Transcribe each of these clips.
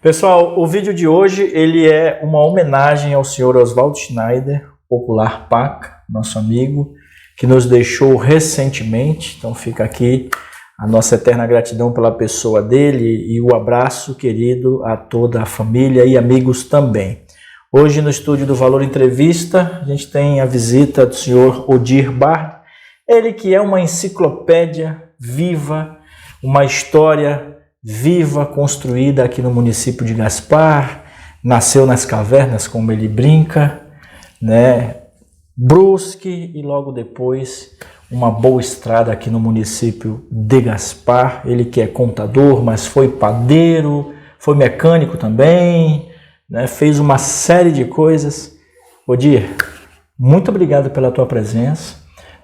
Pessoal, o vídeo de hoje ele é uma homenagem ao senhor Oswaldo Schneider, popular Paca, nosso amigo, que nos deixou recentemente. Então fica aqui a nossa eterna gratidão pela pessoa dele e o abraço querido a toda a família e amigos também. Hoje no estúdio do Valor Entrevista a gente tem a visita do senhor Odir Bardi, ele que é uma enciclopédia viva, uma história viva, construída aqui no município de Gaspar, nasceu nas cavernas, como ele brinca, né? Brusque e logo depois uma boa estrada aqui no município de Gaspar. Ele que é contador, mas foi padeiro, foi mecânico também, né? Fez uma série de coisas. Odir, muito obrigado pela tua presença.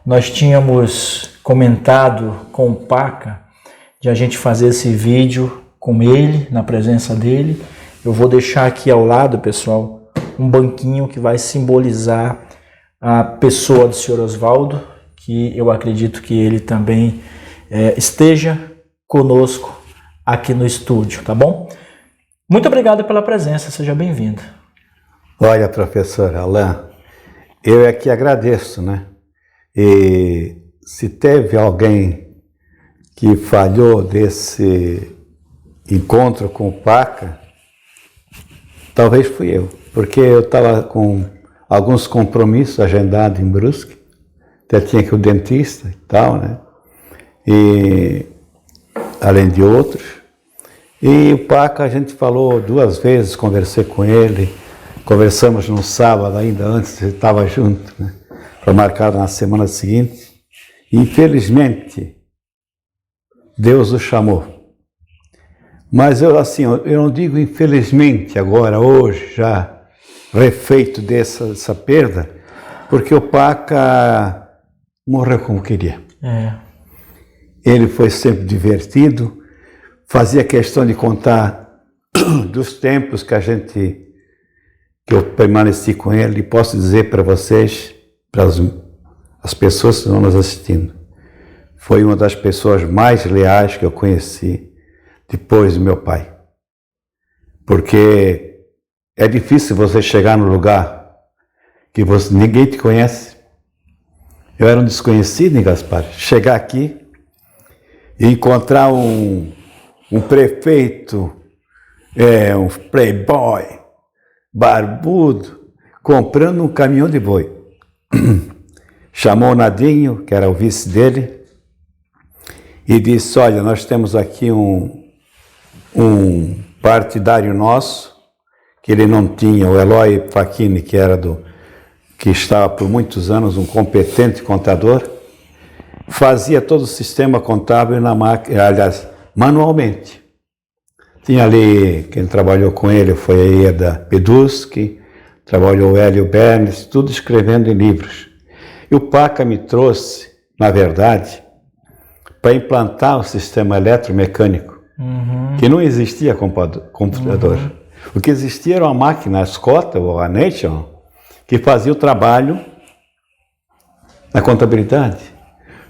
Nós tínhamos comentado com o Paca de a gente fazer esse vídeo com ele, na presença dele. Eu vou deixar aqui ao lado, pessoal, um banquinho que vai simbolizar a pessoa do senhor Oswaldo, que eu acredito que ele também esteja conosco aqui no estúdio, tá bom? Muito obrigado pela presença, seja bem-vindo. Olha, professor Alain, eu é que agradeço, né? E se teve alguém que falhou desse encontro com o Paca, talvez fui eu, porque eu estava com alguns compromissos agendados em Brusque, até tinha que ir o dentista e tal, né? E além de outros. E o Paca, a gente falou 2 vezes, conversei com ele, conversamos no sábado ainda antes, ele estava junto, né? Para marcar na semana seguinte. Infelizmente, Deus o chamou. Mas eu não digo infelizmente agora, hoje, já refeito dessa perda, porque o Paca morreu como queria. Ele foi sempre divertido, fazia questão de contar dos tempos que eu permaneci com ele, e posso dizer para vocês, para as pessoas que estão nos assistindo, foi uma das pessoas mais leais que eu conheci depois do meu pai. Porque é difícil você chegar no lugar que ninguém te conhece. Eu era um desconhecido em Gaspar. Chegar aqui e encontrar um prefeito, um playboy, barbudo, comprando um caminhão de boi. Chamou o Nadinho, que era o vice dele, e disse: olha, nós temos aqui um partidário nosso, que ele não tinha, o Eloy Facchini, que estava por muitos anos um competente contador, fazia todo o sistema contábil na máquina, aliás, manualmente. Tinha ali, quem trabalhou com ele foi a Ieda Peduschi, trabalhou o Hélio Bernes, tudo escrevendo em livros. E o Paca me trouxe, na verdade, para implantar o sistema eletromecânico, que não existia computador. O que existia era uma máquina, a Scotta ou a Nation, que fazia o trabalho na contabilidade.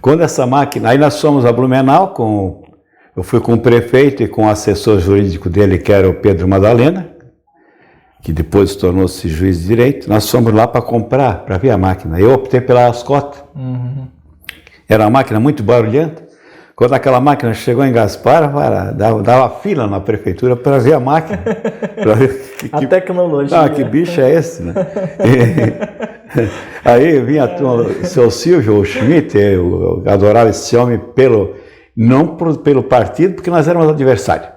Quando essa máquina... Aí nós fomos a Blumenau, eu fui com o prefeito e com o assessor jurídico dele, que era o Pedro Madalena, que depois tornou-se juiz de direito. Nós fomos lá para comprar, para ver a máquina. Eu optei pela Scotta. Era uma máquina muito barulhenta. Quando aquela máquina chegou em Gaspar, dava fila na prefeitura para ver a máquina. A tecnologia. Ah, que bicho é esse, né? Aí vinha o seu Silvio Schmidt, eu adorava esse homem não pelo partido, porque nós éramos adversários.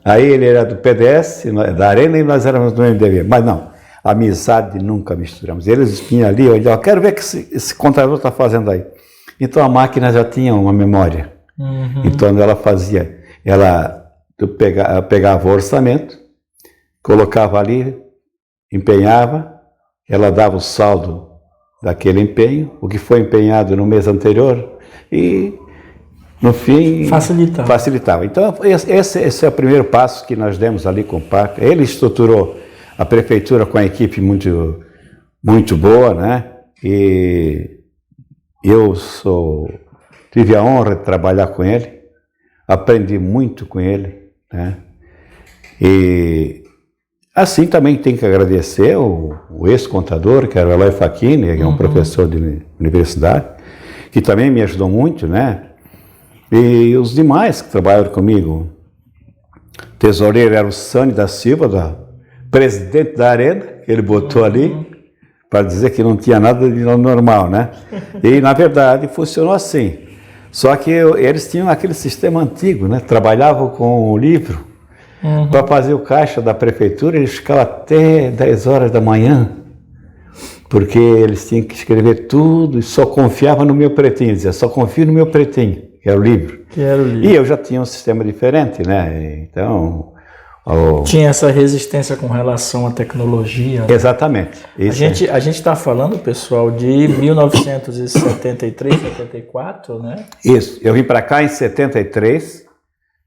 Aí ele era do PDS, da Arena, e nós éramos do MDB. Mas não, amizade nunca misturamos. Eles vinham ali, eu dizia: quero ver o que esse contador está fazendo aí. Então a máquina já tinha uma memória. Então ela fazia, eu pegava o orçamento, colocava ali, empenhava, ela dava o saldo daquele empenho, o que foi empenhado no mês anterior, e no fim facilitava. Então esse é o primeiro passo que nós demos ali com o Paca. Ele estruturou a prefeitura com a equipe muito, muito boa, né? E eu tive a honra de trabalhar com ele, aprendi muito com ele, né? E assim também tem que agradecer o ex-contador, que era o Eloy Facchini, que é um professor de universidade, que também me ajudou muito, né? E os demais que trabalharam comigo. O tesoureiro era o Sani da Silva, presidente da Arena, que ele botou ali, para dizer que não tinha nada de normal, né? E, na verdade, funcionou assim. Só que eles tinham aquele sistema antigo, né? Trabalhavam com o livro. Para fazer o caixa da prefeitura, eles ficavam até 10 horas da manhã, porque eles tinham que escrever tudo e só confiavam no meu pretinho. Dizia, só confio no meu pretinho, que era o livro. E eu já tinha um sistema diferente, né? Então... Tinha essa resistência com relação à tecnologia. Exatamente. A gente está falando, pessoal, de 1973, 74, né? Isso. Eu vim para cá em 73.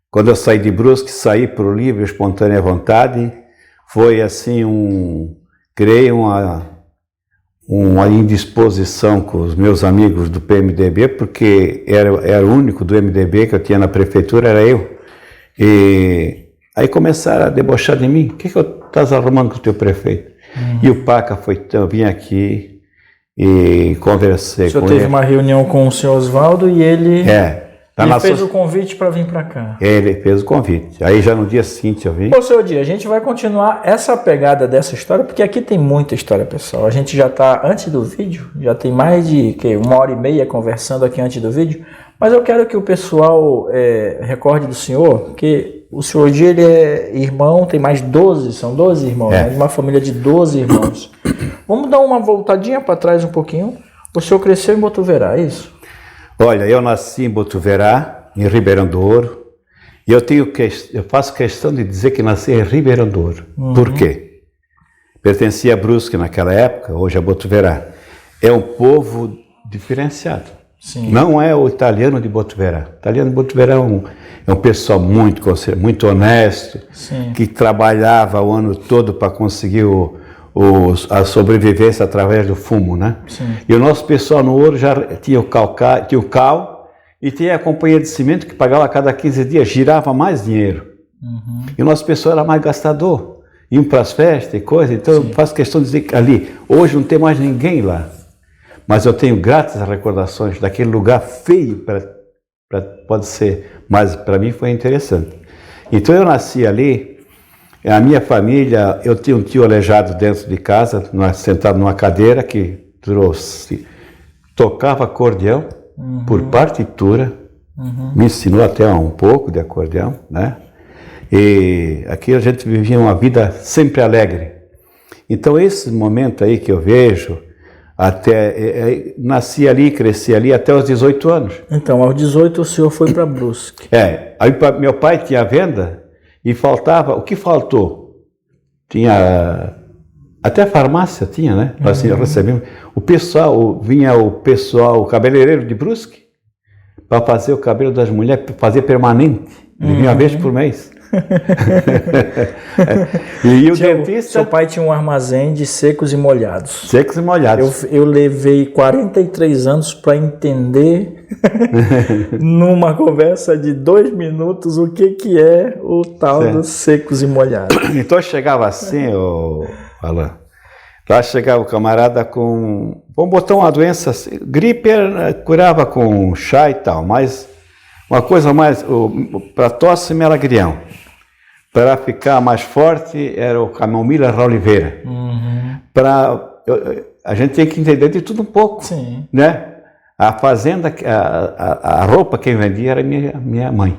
Quando eu saí de Brusque, saí para o livre, espontânea vontade, foi assim criei uma indisposição com os meus amigos do PMDB, porque era o único do MDB que eu tinha na prefeitura, era eu. E aí começaram a debochar de mim, o que estás arrumando com o teu prefeito? E o Paca eu vim aqui e conversei com ele. O senhor teve uma reunião com o senhor Oswaldo e ele... Ele fez o convite para vir para cá. Ele fez o convite. Aí já no dia seguinte eu vim. Ô, seu Dia, a gente vai continuar essa pegada dessa história, porque aqui tem muita história, pessoal. A gente já está, antes do vídeo, já tem mais de 1h30 conversando aqui antes do vídeo, mas eu quero que o pessoal recorde do senhor, que o senhor Dia, ele é irmão, tem mais 12, são 12 irmãos, né? De uma família de 12 irmãos. Vamos dar uma voltadinha para trás um pouquinho. O senhor cresceu em Botuverá, é isso? Olha, eu nasci em Botuverá, em Ribeirão do Ouro, e eu faço questão de dizer que nasci em Ribeirão do Ouro. Por quê? Pertencia a Brusque naquela época, hoje é Botuverá. É um povo diferenciado. Sim. Não é o italiano de Botuverá. O italiano de Botuverá é um pessoal muito honesto, sim, que trabalhava o ano todo para conseguir a sobrevivência através do fumo, né? Sim. E o nosso pessoal no Ouro já tinha o cal e tinha a companhia de cimento que pagava a cada 15 dias, girava mais dinheiro. E o nosso pessoal era mais gastador, iam para as festas e coisa, então eu faço questão de dizer que ali, hoje não tem mais ninguém lá, mas eu tenho gratas recordações daquele lugar feio, pode ser, mas para mim foi interessante. Então eu nasci ali. A minha família, eu tinha um tio aleijado dentro de casa, sentado numa cadeira que tocava acordeão por partitura, me ensinou até um pouco de acordeão, né? E aqui a gente vivia uma vida sempre alegre. Então esse momento aí que eu vejo, nasci ali, cresci ali até os 18 anos. Então, aos 18 o senhor foi para Brusque. Aí meu pai tinha venda, e faltava, o que faltou? Tinha, até farmácia tinha, né? Nós recebemos. Vinha o cabeleireiro de Brusque, para fazer o cabelo das mulheres, fazer permanente. Ele vinha uma vez por mês. E o dentista... Seu pai tinha um armazém de secos e molhados. Secos e molhados. Eu levei 43 anos para entender, numa conversa de 2 minutos, o que é o tal dos secos e molhados. Então chegava assim, Alain, lá chegava o camarada com... Vamos botar uma doença assim, gripe curava com chá e tal, mas uma coisa mais... Para tosse, melagrião. Para ficar mais forte, era o camomila Oliveira. A gente tem que entender de tudo um pouco. Sim. Né? A fazenda, a roupa quem vendia era minha mãe.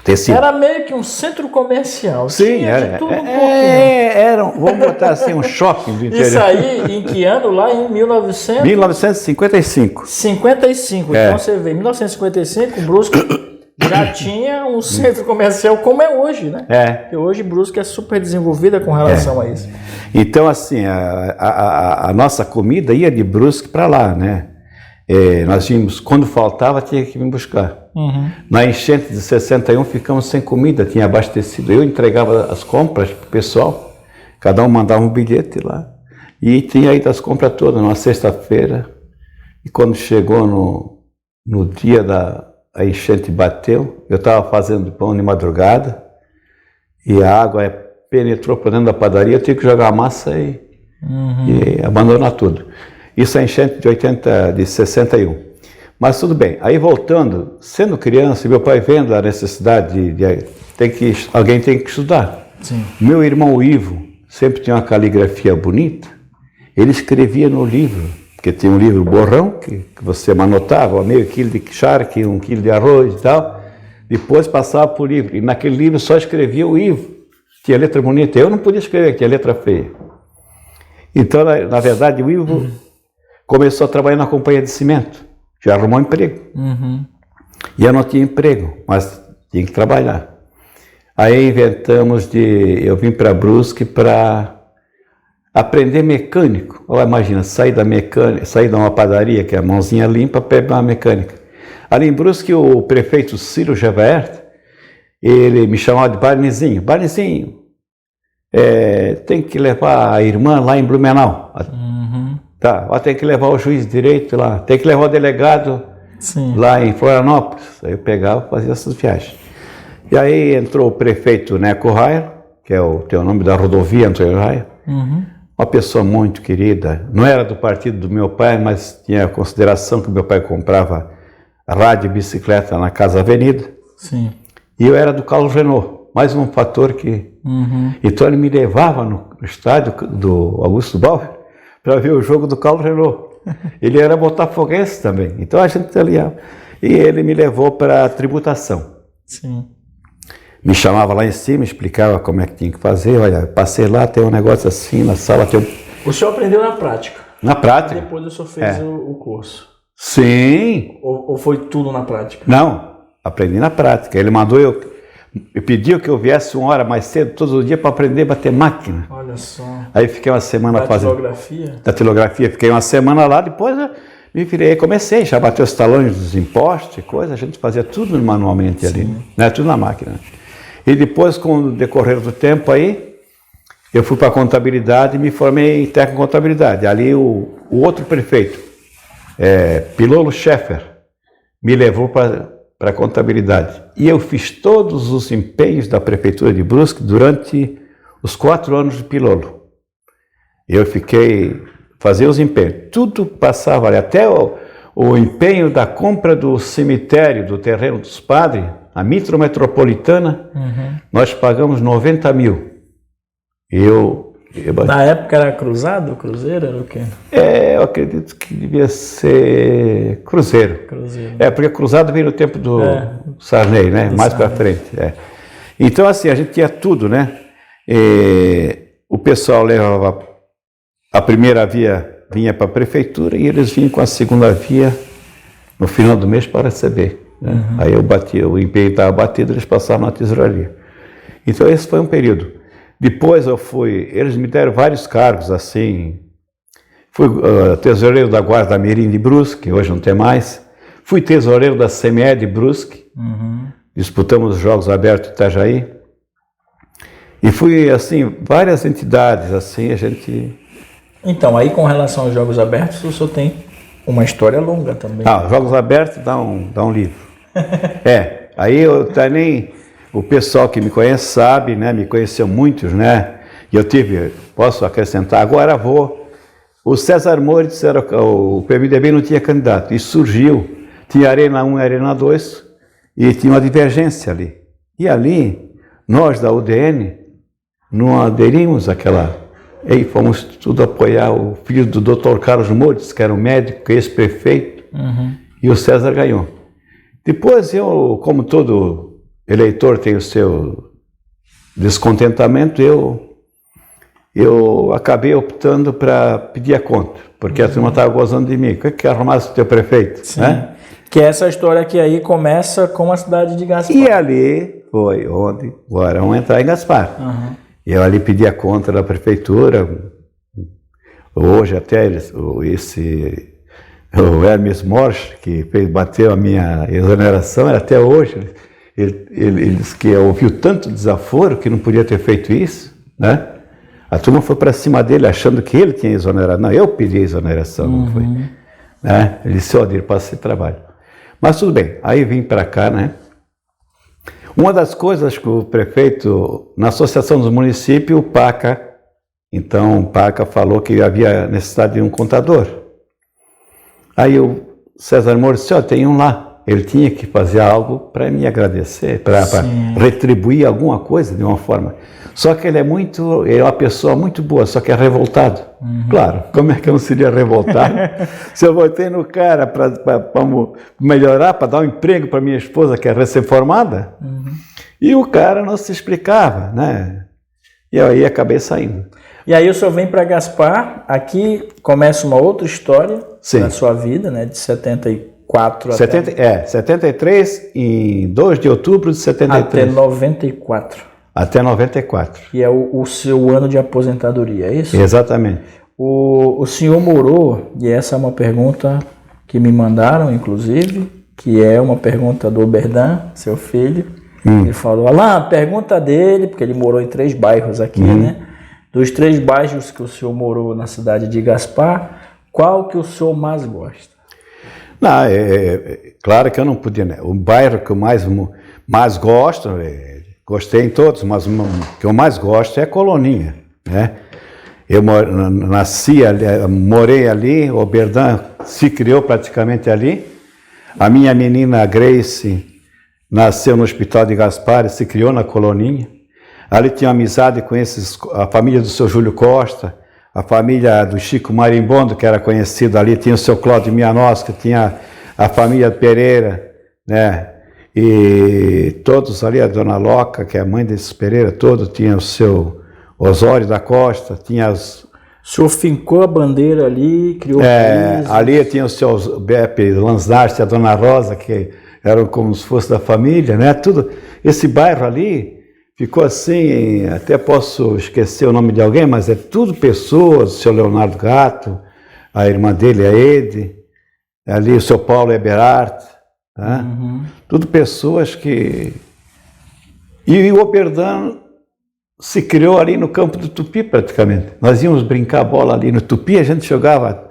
Tecido. Era meio que um centro comercial. Sim, tinha era. De tudo um pouquinho. Vamos botar assim, um shopping do interior. Isso aí, em que ano? Lá em 1955. 55. Então você vê, em 1955, Brusque já tinha um centro comercial como é hoje, né? Porque hoje Brusque é super desenvolvida com relação a isso. Então, assim, a nossa comida ia de Brusque para lá, né? Nós vimos, quando faltava, tinha que vir buscar. Na enchente de 61, ficamos sem comida, tinha abastecido. Eu entregava as compras para o pessoal, cada um mandava um bilhete lá. E tinha ido as compras todas, numa sexta-feira. E quando chegou no dia a enchente bateu, eu estava fazendo pão de madrugada, e a água penetrou por dentro da padaria, eu tive que jogar a massa e abandonar tudo. Isso é enchente de 61. Mas tudo bem. Aí voltando, sendo criança, meu pai vendo a necessidade alguém tem que estudar. Sim. Meu irmão Ivo sempre tinha uma caligrafia bonita. Ele escrevia no livro, porque tinha um livro borrão, que você anotava, meio quilo de charque, 1 quilo de arroz e tal. Depois passava por livro. E naquele livro só escrevia o Ivo. Tinha letra bonita. Eu não podia escrever, tinha letra feia. Então, na verdade, o Ivo começou a trabalhar na companhia de cimento. Já arrumou emprego. E eu não tinha emprego, mas tinha que trabalhar. Aí eu vim para Brusque para aprender mecânico. Ou imagina, sair de uma padaria, que é a mãozinha limpa, para pegar uma mecânica. Ali em Brusque, o prefeito Ciro Gevaert, ele me chamava de Barnezinho. Barnezinho, tem que levar a irmã lá em Blumenau. Tá, tem que levar o juiz de direito lá, tem que levar o delegado lá em Florianópolis. Aí eu pegava e fazia essas viagens. E aí entrou o prefeito Neco Raia, que tem o nome da rodovia Antônio Raia, uma pessoa muito querida. Não era do partido do meu pai, mas tinha a consideração que meu pai comprava rádio e bicicleta na Casa Avenida. Sim. E eu era do Carlos Renault, mais um fator que... Então ele me levava no estádio do Augusto Bauer para ver o jogo do Carlos Renault. Ele era botafoguense também, então a gente aliava. E ele me levou para a tributação. Sim. Me chamava lá em cima, explicava como é que tinha que fazer. Olha, passei lá, tem um negócio assim, na sala tem O senhor aprendeu na prática? Na prática. E depois o senhor fez o curso? Sim. Ou foi tudo na prática? Não, aprendi na prática. Ele mandou eu pediu que eu viesse 1 hora mais cedo, todos os dias, para aprender a bater máquina. Olha só. Aí fiquei uma semana fazendo... Datilografia? Datilografia. Fiquei uma semana lá, depois eu me virei, comecei, já bateu os talões dos impostos e coisa, a gente fazia tudo manualmente ali, né? Tudo na máquina. E depois, com o decorrer do tempo aí, eu fui para a contabilidade e me formei em técnico em contabilidade. Ali o outro prefeito, Pilolo Schaeffer, me levou para a contabilidade. E eu fiz todos os empenhos da Prefeitura de Brusque durante os 4 anos de Pilolo. Eu fazia os empenhos. Tudo passava ali, até o empenho da compra do cemitério, do terreno dos padres, a Mitro Metropolitana, nós pagamos 90 mil. Na época era cruzado, cruzeiro, era o quê? Eu acredito que devia ser cruzeiro. Porque cruzado veio no tempo do Sarney, né? Mais para frente. Então, assim, a gente tinha tudo, né? O pessoal levava a primeira via, vinha para a prefeitura, e eles vinham com a segunda via no final do mês para receber. Né? Aí o empenho estava batido, eles passavam na tesouraria. Então, esse foi um período. Depois eles me deram vários cargos, assim, fui tesoureiro da Guarda Mirim de Brusque, hoje não tem mais, fui tesoureiro da CME de Brusque, disputamos os Jogos Abertos de Itajaí, e fui, assim, várias entidades, assim, a gente... Então, aí com relação aos Jogos Abertos, o senhor tem uma história longa também. Os Jogos Abertos dá um livro. Aí eu também... O pessoal que me conhece sabe, né? Me conheceu muitos, né? E posso acrescentar, agora o César Moritz, o PMDB não tinha candidato, e surgiu, tinha Arena 1 e Arena 2, e tinha uma divergência ali. E ali, nós da UDN, não aderimos àquela... E fomos tudo apoiar o filho do Dr. Carlos Moritz, que era um médico, ex-prefeito, e o César ganhou. Depois eu, como todo eleitor tem o seu descontentamento, eu acabei optando para pedir a conta, porque a turma estava gozando de mim. O que arrumasse o teu prefeito? Sim. Né? Que essa história que aí começa com a cidade de Gaspar. E ali foi onde agora vamos entrar em Gaspar. Eu ali pedi a conta da prefeitura. Hoje até o Hermes Morsch, que bateu a minha exoneração, até hoje... Ele disse que ouviu tanto desaforo que não podia ter feito isso, né? A turma foi para cima dele achando que ele tinha exonerado. Não, eu pedi a exoneração, não foi. Né? Ele disse, Odir, passa esse trabalho. Mas tudo bem, aí vim para cá, né? Uma das coisas que o prefeito, na Associação dos Municípios, o PACA, então o PACA falou que havia necessidade de um contador. Aí o César Moura disse, tem um lá. Ele tinha que fazer algo para me agradecer, para retribuir alguma coisa de uma forma. Só que ele é uma pessoa muito boa, só que é revoltado. Claro, como é que eu não seria revoltado? Se eu votei no cara para melhorar, para dar um emprego para minha esposa, que é recém-formada, e o cara não se explicava, né? E aí acabei saindo. E aí o senhor vem para Gaspar, aqui começa uma outra história da sua vida, né? De 74 até... 73, em 2 de outubro de 73. Até 94. Até 94. Que é o seu ano de aposentadoria, é isso? Exatamente. O senhor morou, e essa é uma pergunta que me mandaram, inclusive, que é uma pergunta do Oberdan, seu filho. Ele falou, Alain, pergunta dele, porque ele morou em 3 bairros aqui, né? Dos 3 bairros que o senhor morou na cidade de Gaspar, qual que o senhor mais gosta? Não, claro que eu não podia, né? O bairro que eu mais gosto, gostei em todos, mas o que eu mais gosto é a Coloninha, né? Eu nasci ali, morei ali, o Oberdan se criou praticamente ali. A minha menina Grace nasceu no Hospital de Gaspar e se criou na Coloninha. Ali tinha amizade com a família do seu Júlio Costa, a família do Chico Marimbondo, que era conhecido ali, tinha o seu Cláudio Mianosca, tinha a família Pereira, né? E todos ali, a dona Loca, que é a mãe desses Pereira, todo tinha o seu Osório da Costa, tinha os... O senhor fincou a bandeira ali, criou países. Ali tinha o seu Beppe Lansdarte, a dona Rosa, que eram como se fosse da família, né? Tudo, esse bairro ali ficou assim, até posso esquecer o nome de alguém, mas é tudo pessoas, o seu Leonardo Gato, a irmã dele, a Ede, ali o seu Paulo Eberhardt, tá? Tudo pessoas que... E o Oberdan se criou ali no campo do Tupi, praticamente. Nós íamos brincar bola ali no Tupi, a gente jogava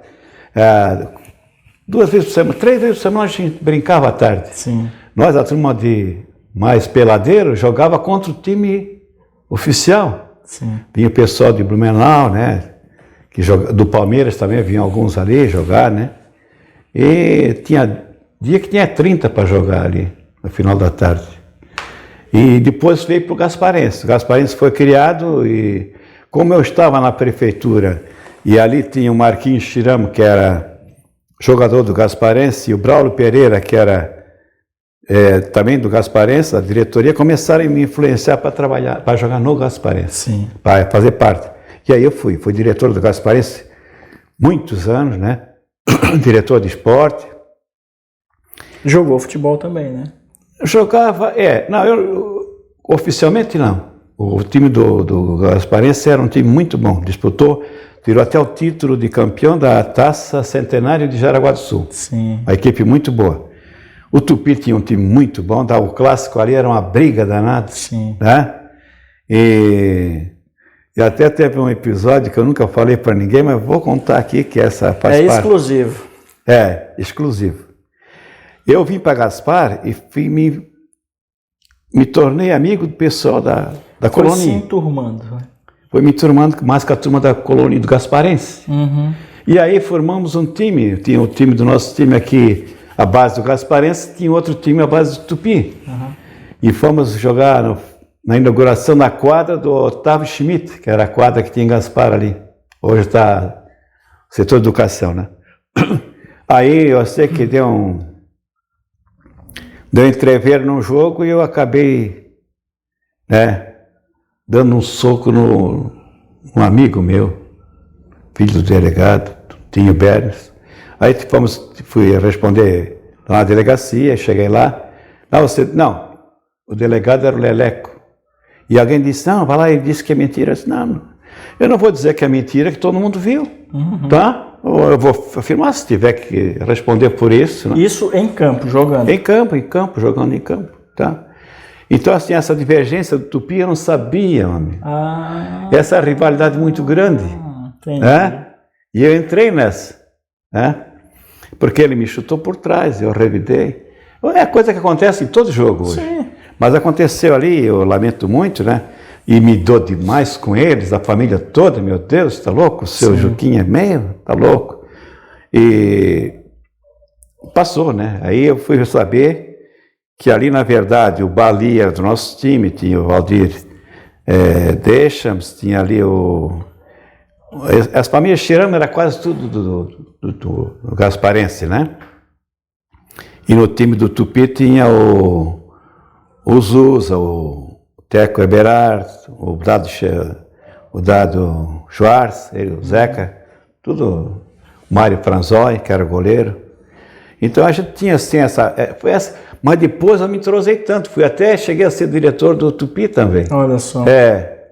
2 vezes por semana, 3 vezes por semana a gente brincava à tarde. Sim. Nós, a turma de mais peladeiro, jogava contra o time oficial. Sim. Vinha o pessoal de Blumenau, né? Do Palmeiras também, vinham alguns ali jogar, né? E tinha dia que tinha 30 para jogar ali, no final da tarde. E depois veio para o Gasparense. O Gasparense foi criado e, como eu estava na prefeitura, e ali tinha o Marquinhos Chiramo, que era jogador do Gasparense, e o Braulio Pereira, que era também do Gasparense, a diretoria, começaram a me influenciar para trabalhar, para jogar no Gasparense, para fazer parte. E aí eu fui diretor do Gasparense muitos anos, né? Diretor de esporte. Jogou futebol também, né? Jogava, oficialmente não. O time do Gasparense era um time muito bom, tirou até o título de campeão da Taça Centenário de Jaraguá do Sul. Sim. Uma equipe muito boa. O Tupi tinha um time muito bom, o clássico ali era uma briga danada. Sim. Né? E até teve um episódio que eu nunca falei para ninguém, mas vou contar aqui que essa faz parte. Exclusivo. Exclusivo. Eu vim para Gaspar e me tornei amigo do pessoal da Coloninha. Foi se enturmando. Foi me enturmando mais com a turma da Colônia do Gasparense. E aí formamos um time. Tinha o time do nosso time aqui, a base do Gasparense, tinha outro time, a base do Tupi. E fomos jogar na inauguração da quadra do Otávio Schmidt, que era a quadra que tinha em Gaspar ali. Hoje está o setor de educação, né? Aí eu sei que deu entrever num jogo e eu acabei, né, dando um soco num amigo meu, filho do delegado, Tinho Bernes. Aí fui responder lá na delegacia, cheguei lá. Não, o delegado era o Leleco. E alguém disse, não, vai lá, ele disse que é mentira. Eu disse, não, eu não vou dizer que é mentira, que todo mundo viu, tá? Eu vou afirmar se tiver que responder por isso. Né? Isso em campo, jogando? Em campo, jogando em campo, tá? Então, assim, essa divergência do Tupi eu não sabia, homem. Essa rivalidade muito grande. Né? E eu entrei nessa, né? Porque ele me chutou por trás, eu revidei. É a coisa que acontece em todo jogo hoje. Sim. Mas aconteceu ali, eu lamento muito, né? E me dou demais com eles, a família toda, meu Deus, tá louco? O seu Juquinha é meio, tá louco? E passou, né? Aí eu fui saber que ali, na verdade, o Bali era do nosso time, tinha o Valdir Deschamps, tinha ali as famílias Chirama era quase tudo do Gasparense, né? E no time do Tupi tinha o Zusa, o Teco Eberard, o Dado Schwartz, o Zeca, tudo, o Mário Franzói, que era o goleiro. Então a gente tinha assim mas depois eu me entrosei tanto, cheguei a ser diretor do Tupi também. Olha só.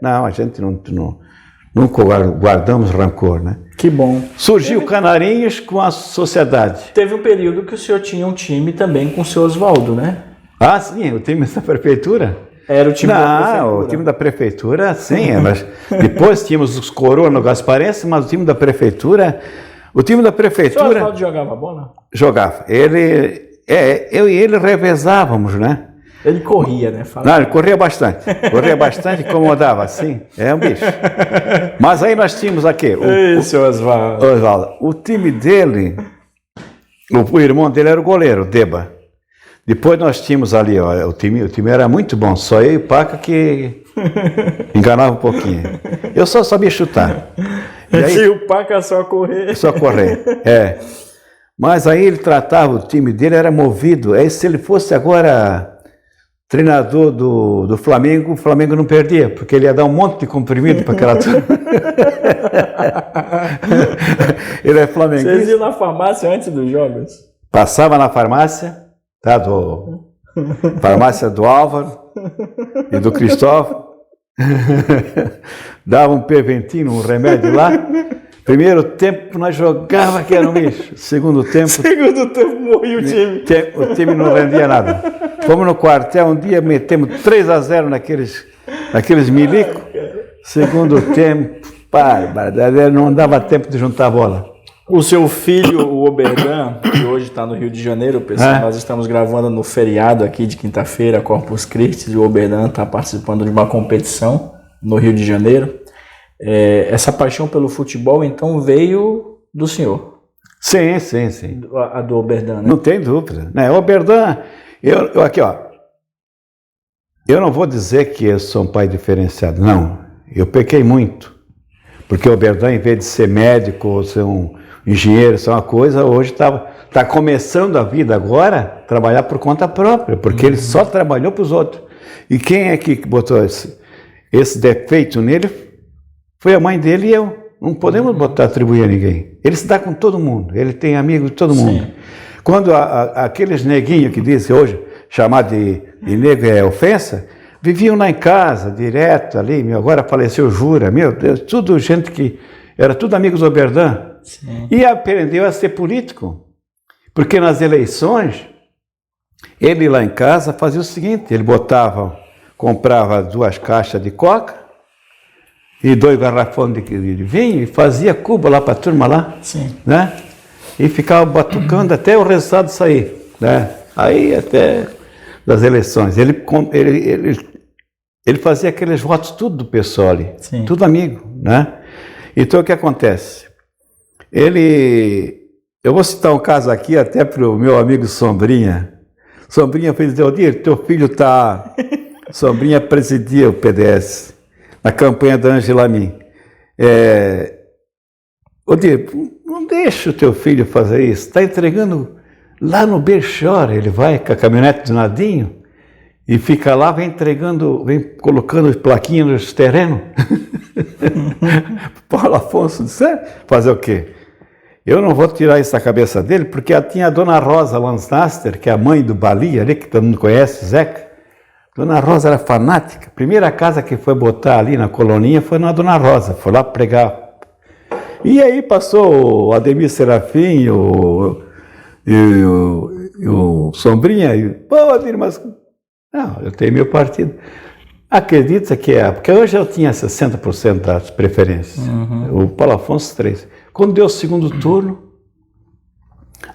Não, a gente nunca guardamos rancor, né? Que bom. Surgiu Canarinhos com a sociedade. Teve um período que o senhor tinha um time também com o seu Oswaldo, né? Ah, sim, o time da prefeitura. Era o time da prefeitura. Não, o time da prefeitura, sim. Mas depois tínhamos os Coroa no Gasparense, mas o time da prefeitura... O time da prefeitura... O senhor Oswaldo jogava bola? Jogava. Eu e ele revezávamos, né? Ele corria, né? Não, ele corria bastante. Corria bastante, incomodava, assim. É um bicho. Mas aí nós tínhamos aqui... Isso, Oswaldo. O time dele... O irmão dele era o goleiro, o Deba. Depois nós tínhamos ali, ó, o time era muito bom, só eu e o Paca que enganava um pouquinho. Eu só sabia chutar. E o Paca só correr. Só correr, Mas aí ele tratava, o time dele era movido. Aí se ele fosse agora treinador do Flamengo, o Flamengo não perdia, porque ele ia dar um monte de comprimido para aquela turma. Ele é flamenguista. Vocês iam na farmácia antes dos jogos? Passava na farmácia, tá? Farmácia do Álvaro e do Cristóvão. Dava um perventinho, um remédio lá. Primeiro tempo nós jogava que era um bicho. Segundo tempo morria o time. O time não rendia nada. Fomos no quartel um dia, metemos 3-0 naqueles milico. Segundo tempo, não dava tempo de juntar a bola. O seu filho, o Oberdan, que hoje está no Rio de Janeiro, pessoal, nós estamos gravando no feriado aqui de quinta-feira, Corpus Christi, e o Oberdan está participando de uma competição no Rio de Janeiro. Essa paixão pelo futebol, então, veio do senhor? Sim. A do Oberdan, né? Não tem dúvida. Né? O Oberdan, aqui, ó, eu não vou dizer que eu sou um pai diferenciado, não. Eu pequei muito. Porque o Oberdan, em vez de ser médico ou ser um engenheiro, ser uma coisa, hoje está começando a vida agora, trabalhar por conta própria, porque ele só trabalhou para os outros. E quem é que botou esse defeito nele? Foi a mãe dele e eu. Não podemos atribuir a ninguém. Ele se dá com todo mundo, ele tem amigos de todo mundo. Sim. Quando aqueles neguinhos que dizem hoje, chamar de negro é ofensa, viviam lá em casa, direto ali, agora faleceu Jura, meu Deus, tudo gente que era tudo amigos do Oberdan. Sim. E aprendeu a ser político, porque nas eleições, ele lá em casa fazia o seguinte, ele comprava 2 caixas de coca e 2 garrafões de vinho e fazia Cuba lá para a turma lá. Sim. Né? E ficava batucando até o resultado sair, né? Aí até das eleições. Ele fazia aqueles votos tudo do pessoal ali, sim, tudo amigo, né? Então o que acontece? Eu vou citar um caso aqui até para o meu amigo Sombrinha. Sombrinha fez dizer, Odir, teu filho está... Sombrinha presidia o PDS na campanha da Angela Min. Odir, não deixa o teu filho fazer isso, está entregando lá no Belchor, ele vai com a caminhonete do Nadinho e fica lá, vem colocando plaquinhas nos terrenos. Paulo Afonso disse, fazer o quê? Eu não vou tirar isso da cabeça dele, porque tinha a dona Rosa Lancaster, que é a mãe do Bali, ali, que todo mundo conhece, Zeca. Dona Rosa era fanática. A primeira casa que foi botar ali na coloninha foi na Dona Rosa, foi lá pregar. E aí passou o Ademir Serafim e o Sombrinha, Ademir, mas... Não, eu tenho meu partido. Acredita que porque hoje eu tinha 60% das preferências, o Paulo Afonso 3%. Quando deu o segundo turno,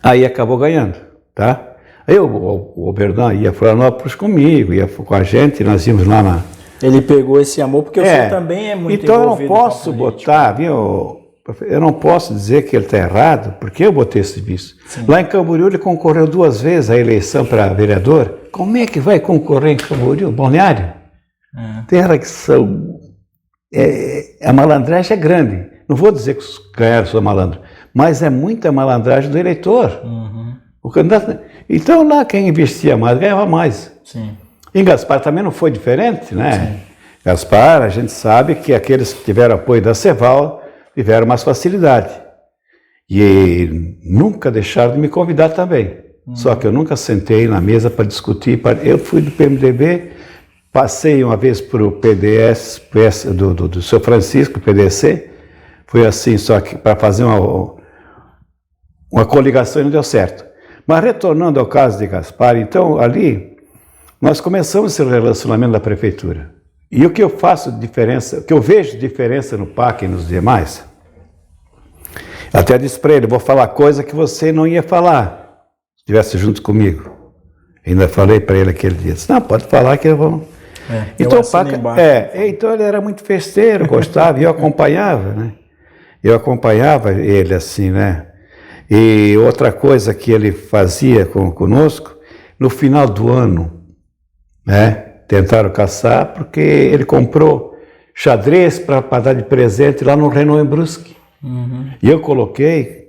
aí acabou ganhando, tá? Aí o Oberdan ia a Florianópolis comigo, ia com a gente, nós íamos lá na... Ele pegou esse amor porque você também é muito então envolvido. Então eu não posso botar, viu? Eu não posso dizer que ele está errado, porque eu botei esse serviço. Sim. Lá em Camboriú ele concorreu 2 vezes à eleição para vereador. Como é que vai concorrer em Camboriú? Balneário? Terra que são... a malandragem é grande. Não vou dizer que os ganharam são malandros, mas é muita malandragem do eleitor. O candidato... Então lá quem investia mais ganhava mais. Sim. Em Gaspar também não foi diferente, né? Sim. Gaspar, a gente sabe que aqueles que tiveram apoio da Ceval tiveram mais facilidade. E nunca deixaram de me convidar também. Só que eu nunca sentei na mesa para discutir. Eu fui do PMDB, passei uma vez para o PDS, do seu Francisco, PDC. Foi assim, só que para fazer uma coligação e não deu certo. Mas retornando ao caso de Gaspar, então ali nós começamos esse relacionamento da prefeitura. E o que eu faço de diferença, o que eu vejo de diferença no PAC e nos demais, até disse para ele, vou falar coisa que você não ia falar, se estivesse junto comigo. Ainda falei para ele aquele dia, disse, não, pode falar que eu vou... Então o PAC, então ele era muito festeiro, gostava, e eu acompanhava, né? Eu acompanhava ele assim, né? E outra coisa que ele fazia conosco, no final do ano, né? Tentaram caçar, porque ele comprou xadrez para dar de presente lá no Renault em Brusque. E eu coloquei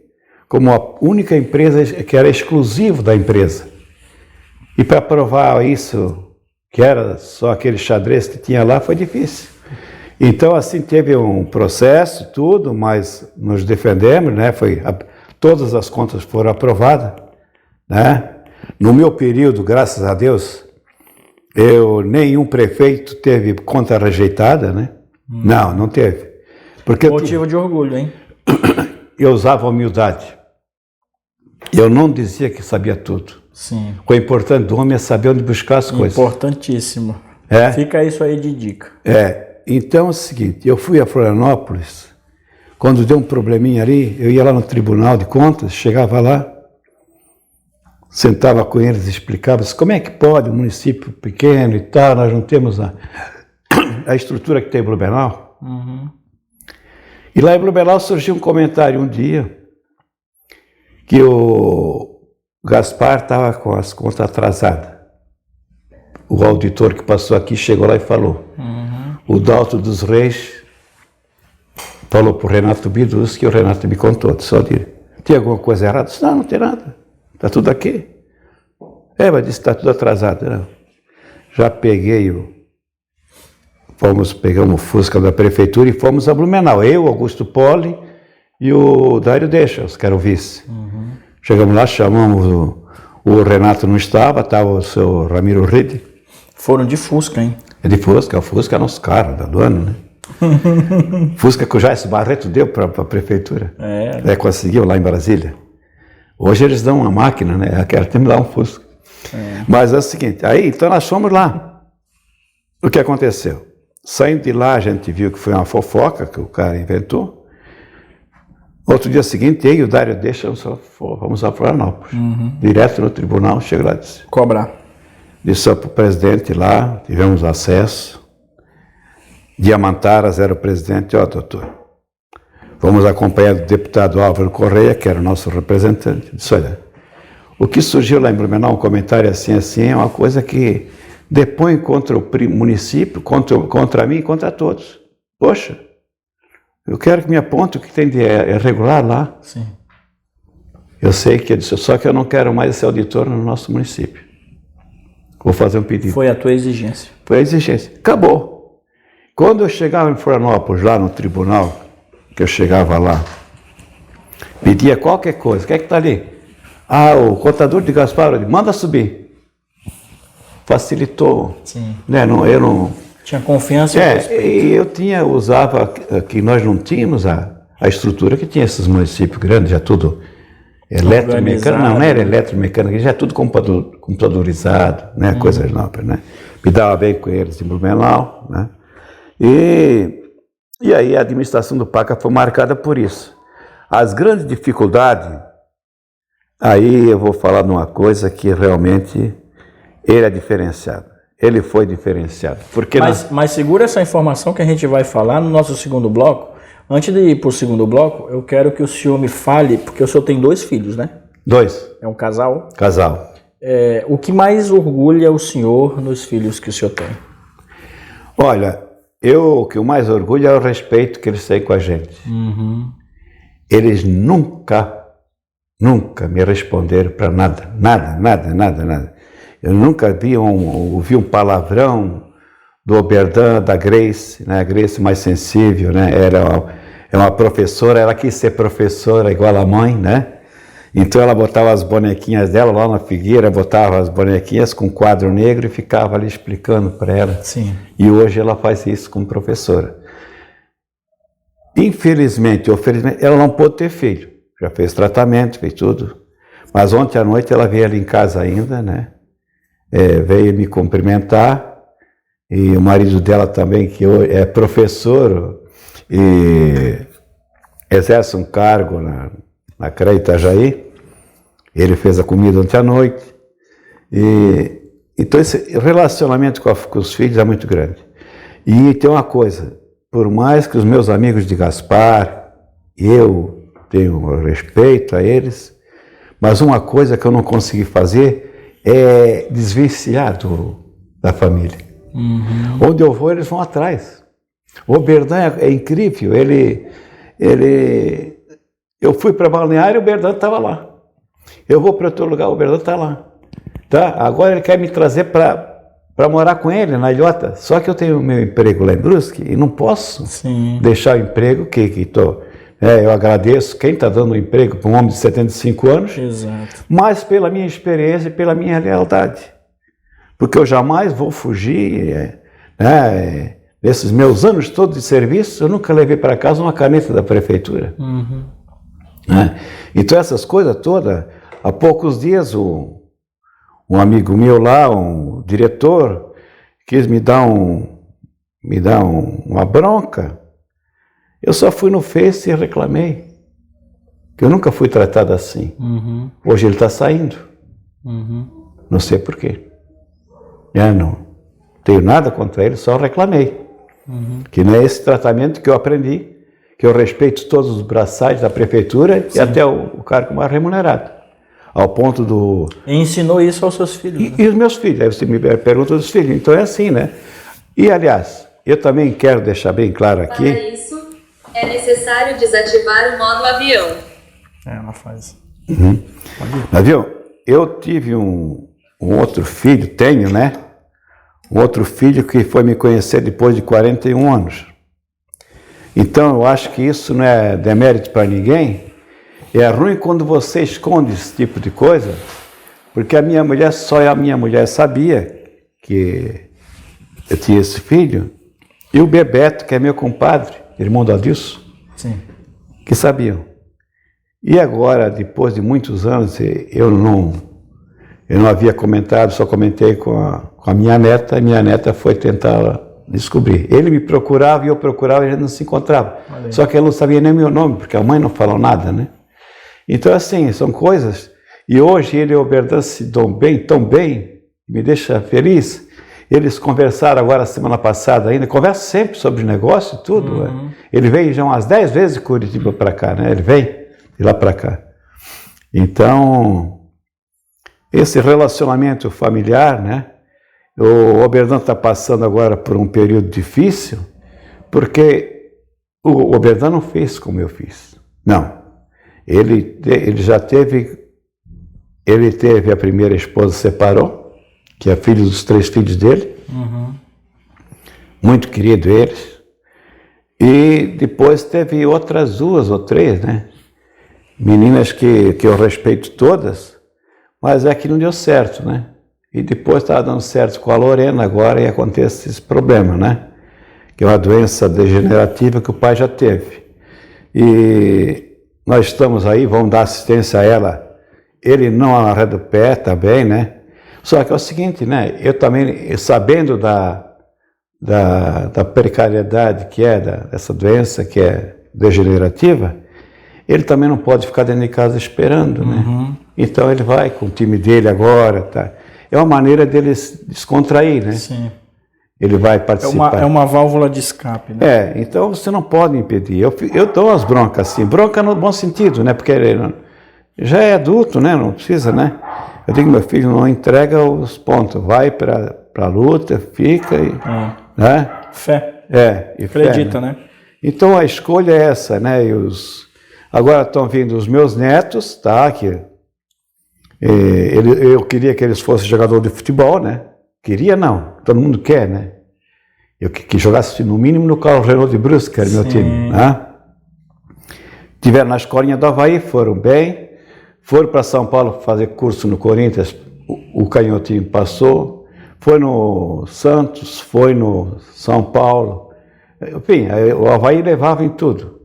como a única empresa que era exclusivo da empresa. E para provar isso, que era só aquele xadrez que tinha lá, foi difícil. Então, assim, teve um processo e tudo, mas nos defendemos, né? Todas as contas foram aprovadas, né? No meu período, graças a Deus, nenhum prefeito teve conta rejeitada, né? Não teve. Porque motivo de orgulho, hein? Eu usava humildade. Eu não dizia que sabia tudo. Sim. O importante do homem é saber onde buscar as coisas. Importantíssimo. Fica isso aí de dica. Então é o seguinte, eu fui a Florianópolis, quando deu um probleminha ali, eu ia lá no Tribunal de Contas, chegava lá, sentava com eles e explicava como é que pode, um município pequeno e tal, nós não temos a estrutura que tem em Blumenau. E lá em Blumenau surgiu um comentário um dia que o Gaspar estava com as contas atrasadas. O auditor que passou aqui chegou lá e falou. O Dalto dos Reis falou para o Renato Bidus, que o Renato me contou, disse, tem alguma coisa errada? Disse, não tem nada, está tudo aqui. Mas disse, está tudo atrasado. Não. Já pegamos o Fusca da prefeitura e fomos a Blumenau. Eu, Augusto Poli e o Dário Deixas, que era o vice. Chegamos lá, chamamos o Renato, não estava o seu Ramiro Rede. Foram de Fusca, hein? De Fusca, o Fusca é nosso carro do ano, né? Fusca que o Jair Barreto deu para a prefeitura. Conseguiu lá em Brasília. Hoje eles dão uma máquina, né? Aquela tem que dar um Fusca. Mas é o seguinte, então nós fomos lá. O que aconteceu? Saindo de lá, a gente viu que foi uma fofoca que o cara inventou. Outro dia seguinte, eu e o Dário vamos a Florianópolis. Direto no tribunal, chego lá e disse... Cobrar. Disse para o presidente lá, tivemos acesso. Diamantaras era o presidente, doutor, vamos acompanhar o deputado Álvaro Correia, que era o nosso representante. Disse, olha, o que surgiu lá em Blumenau, um comentário assim, é uma coisa que depõe contra o município, contra mim e contra todos. Poxa, eu quero que me aponte o que tem de irregular lá. Sim. Eu sei que ele disse, só que eu não quero mais esse auditor no nosso município. Vou fazer um pedido. Foi a tua exigência. Foi a exigência. Acabou. Quando eu chegava em Florianópolis, lá no tribunal, que eu chegava lá, pedia qualquer coisa. Quem é que está ali? O contador de Gaspar, manda subir. Facilitou. Sim. Né? Eu não... Tinha confiança e eu usava que nós não tínhamos a estrutura que tinha esses municípios grandes, já tudo eletromecânico, não era eletromecânico, já tudo computadorizado, né? Coisas novas, né? Me dava bem com eles em Blumenau, né? E aí a administração do PAC foi marcada por isso. As grandes dificuldades Aí eu vou falar de uma coisa que realmente ele é diferenciado. Ele foi diferenciado. Porque mas segura essa informação que a gente vai falar no nosso segundo bloco. Antes de ir para o segundo bloco, eu quero que o senhor me fale, porque o senhor tem 2 filhos, né? 2. É um casal? Casal. O que mais orgulha o senhor nos filhos que o senhor tem? Olha, o que mais orgulho é o respeito que eles têm com a gente. Uhum. Eles nunca me responderam para nada. Nada. Eu nunca ouvi um palavrão do Oberdan, da Grace, né? A Grace mais sensível, né? É uma professora, ela quis ser professora igual a mãe, né? Então ela botava as bonequinhas dela lá na figueira, botava as bonequinhas com quadro negro e ficava ali explicando para ela. Sim. E hoje ela faz isso como professora. Infelizmente ou felizmente, ela não pôde ter filho. Já fez tratamento, fez tudo. Mas ontem à noite ela veio ali em casa ainda, né? Veio me cumprimentar. E o marido dela também, que é professor e exerce um cargo na CREA Itajaí. Ele fez a comida ontem à noite. Então esse relacionamento com os filhos é muito grande. E tem uma coisa, por mais que os meus amigos de Gaspar, eu tenho respeito a eles, mas uma coisa que eu não consegui fazer é desvencilhar da família. Uhum. Onde eu vou, eles vão atrás. O Oberdan é incrível, eu fui para Balneário, o Oberdan estava lá. Eu vou para outro lugar, o Oberdan está lá. Tá? Agora ele quer me trazer para morar com ele na ilhota. Só que eu tenho meu emprego lá em Brusque e não posso deixar o emprego que estou. Eu agradeço quem está dando um emprego para um homem de 75 anos, Exato. mas pela minha experiência e pela minha lealdade. Porque eu jamais vou fugir. Nesses meus anos todos de serviço, eu nunca levei para casa uma caneta da prefeitura. Uhum. Então essas coisas todas, há poucos dias um amigo meu lá, um diretor, quis me dar uma bronca. Eu só fui no Face e reclamei. Que eu nunca fui tratado assim. Uhum. Hoje ele está saindo. Uhum. Não sei por quê. Não tenho nada contra ele, só reclamei. Uhum. Que não é esse tratamento que eu aprendi, que eu respeito todos os braçais da prefeitura e até o cargo mais remunerado. Ao ponto do... E ensinou isso aos seus filhos. E os meus filhos, aí você me pergunta dos filhos, então é assim, né? E aliás, eu também quero deixar bem claro aqui... Para isso, é necessário desativar o modo avião. Ela faz. Uhum. Mas viu, eu tive um outro filho, tenho, né? Um outro filho que foi me conhecer depois de 41 anos. Então, eu acho que isso não é demérito para ninguém. É ruim quando você esconde esse tipo de coisa, porque só a minha mulher sabia que eu tinha esse filho, e o Bebeto, que é meu compadre, irmão do Adilson, que sabiam. E agora, depois de muitos anos, eu não havia comentado, só comentei com a minha neta, e minha neta foi tentar descobrir. Ele me procurava e eu procurava e a gente não se encontrava. Só que ele não sabia nem meu nome, porque a mãe não falou nada, né? Então, assim, são coisas... E hoje ele e o Oberdan se dão bem, tão bem, me deixa feliz. Eles conversaram agora, semana passada ainda, conversam sempre sobre negócio e tudo. Uhum. Ele veio já umas 10 vezes de Curitiba para cá, né? Ele vem de lá para cá. Então, esse relacionamento familiar, né? O Oberdan está passando agora por um período difícil, porque o Oberdan não fez como eu fiz. Não. Ele teve a primeira esposa, separou, que é filho dos 3 filhos dele. Uhum. Muito querido eles. E depois teve outras 2 ou 3, né? Meninas que eu respeito todas, mas é que não deu certo, né? E depois estava dando certo com a Lorena agora e acontece esse problema, né? Que é uma doença degenerativa que o pai já teve. E nós estamos aí, vamos dar assistência a ela. Ele não arreda o pé também, né? Só que é o seguinte, né? Eu também, sabendo da precariedade que é dessa doença, que é degenerativa, ele também não pode ficar dentro de casa esperando, né? Uhum. Então ele vai com o time dele agora, tá? É uma maneira dele se descontrair, né? Sim. Ele vai participar. É uma válvula de escape, né? Então você não pode impedir. Eu dou as broncas assim, bronca no bom sentido, né? Porque ele já é adulto, né? Não precisa, né? Eu digo, meu filho, não entrega os pontos, vai para a luta, fica e... Né? Fé. E Acredita, fé, né? Então a escolha é essa, né? Agora estão vindo os meus netos, tá? Eu queria que eles fossem jogador de futebol, né? Queria não, todo mundo quer, né? Eu que jogasse no mínimo no Carlos Renault de Brusque, que era meu time, né? Tiveram na escolinha do Havaí, foram bem, foram para São Paulo fazer curso no Corinthians, o canhotinho passou, foi no Santos, foi no São Paulo, enfim, o Havaí levava em tudo.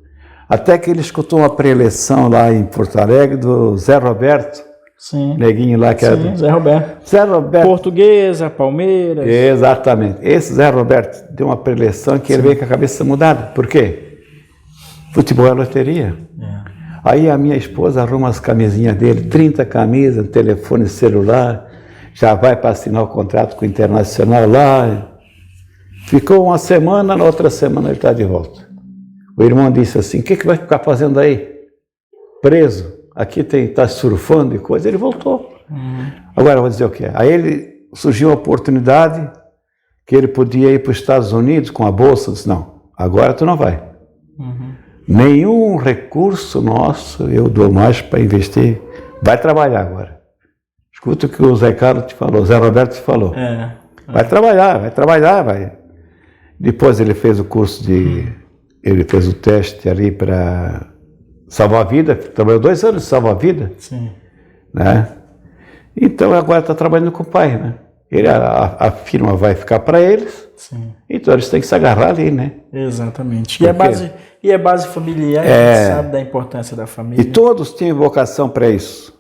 Até que ele escutou uma preleção lá em Porto Alegre do Zé Roberto, neguinho lá que era... Zé Roberto. Zé Roberto. Portuguesa, Palmeiras. Exatamente. Esse Zé Roberto deu uma preleção que ele veio com a cabeça mudada. Por quê? Futebol é loteria. Aí a minha esposa arruma as camisinhas dele, 30 camisas, telefone celular, já vai para assinar o contrato com o Internacional lá. Ficou uma semana, na outra semana ele está de volta. O irmão disse assim, o que vai ficar fazendo aí? Preso. Aqui está surfando e coisa. Ele voltou. Agora eu vou dizer o quê? Aí surgiu a oportunidade que ele podia ir para os Estados Unidos com a bolsa. Disse, não, agora tu não vai. Nenhum recurso nosso eu dou mais para investir. Vai trabalhar agora. Escuta o que o Zé Carlos te falou, o Zé Roberto te falou. Vai trabalhar, vai. Depois ele fez o curso ele fez o teste ali para salvar a vida, trabalhou 2 anos de salvar a vida. Né? Então agora está trabalhando com o pai, né? A firma vai ficar para eles, então eles têm que se agarrar ali, né? Exatamente. E é base familiar, a gente sabe da importância da família. E todos têm vocação para isso.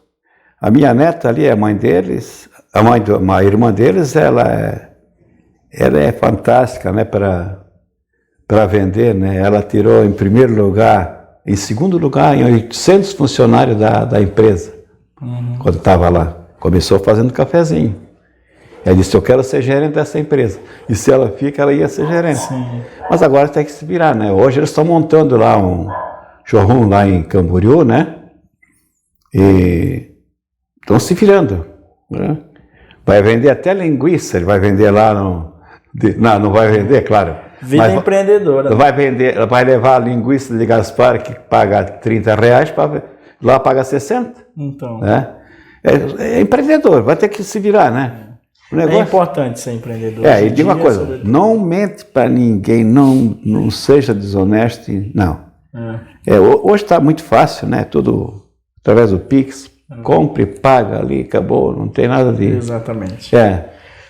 A minha neta ali, a mãe deles, a irmã deles, ela é fantástica, né? Para vender, né? Ela tirou em primeiro lugar, em segundo lugar, em 800 funcionários da empresa, quando estava lá. Começou fazendo cafezinho. Ela disse, eu quero ser gerente dessa empresa. E se ela fica, ela ia ser gerente. Mas agora tem que se virar, né? Hoje eles estão montando lá um showroom lá em Camboriú, né? E estão se virando. Né? Vai vender até linguiça, ele vai vender lá não vai vender, claro. Vida empreendedora. Vai levar a linguiça de Gaspar, que paga R$30, lá paga 60. Então. Né? É empreendedor, vai ter que se virar, né? É importante ser empreendedor. E diga uma coisa, não mente para ninguém, não seja desonesto, não. Hoje está muito fácil, né? Tudo através do Pix, compre, paga ali, acabou, não tem nada de... Exatamente.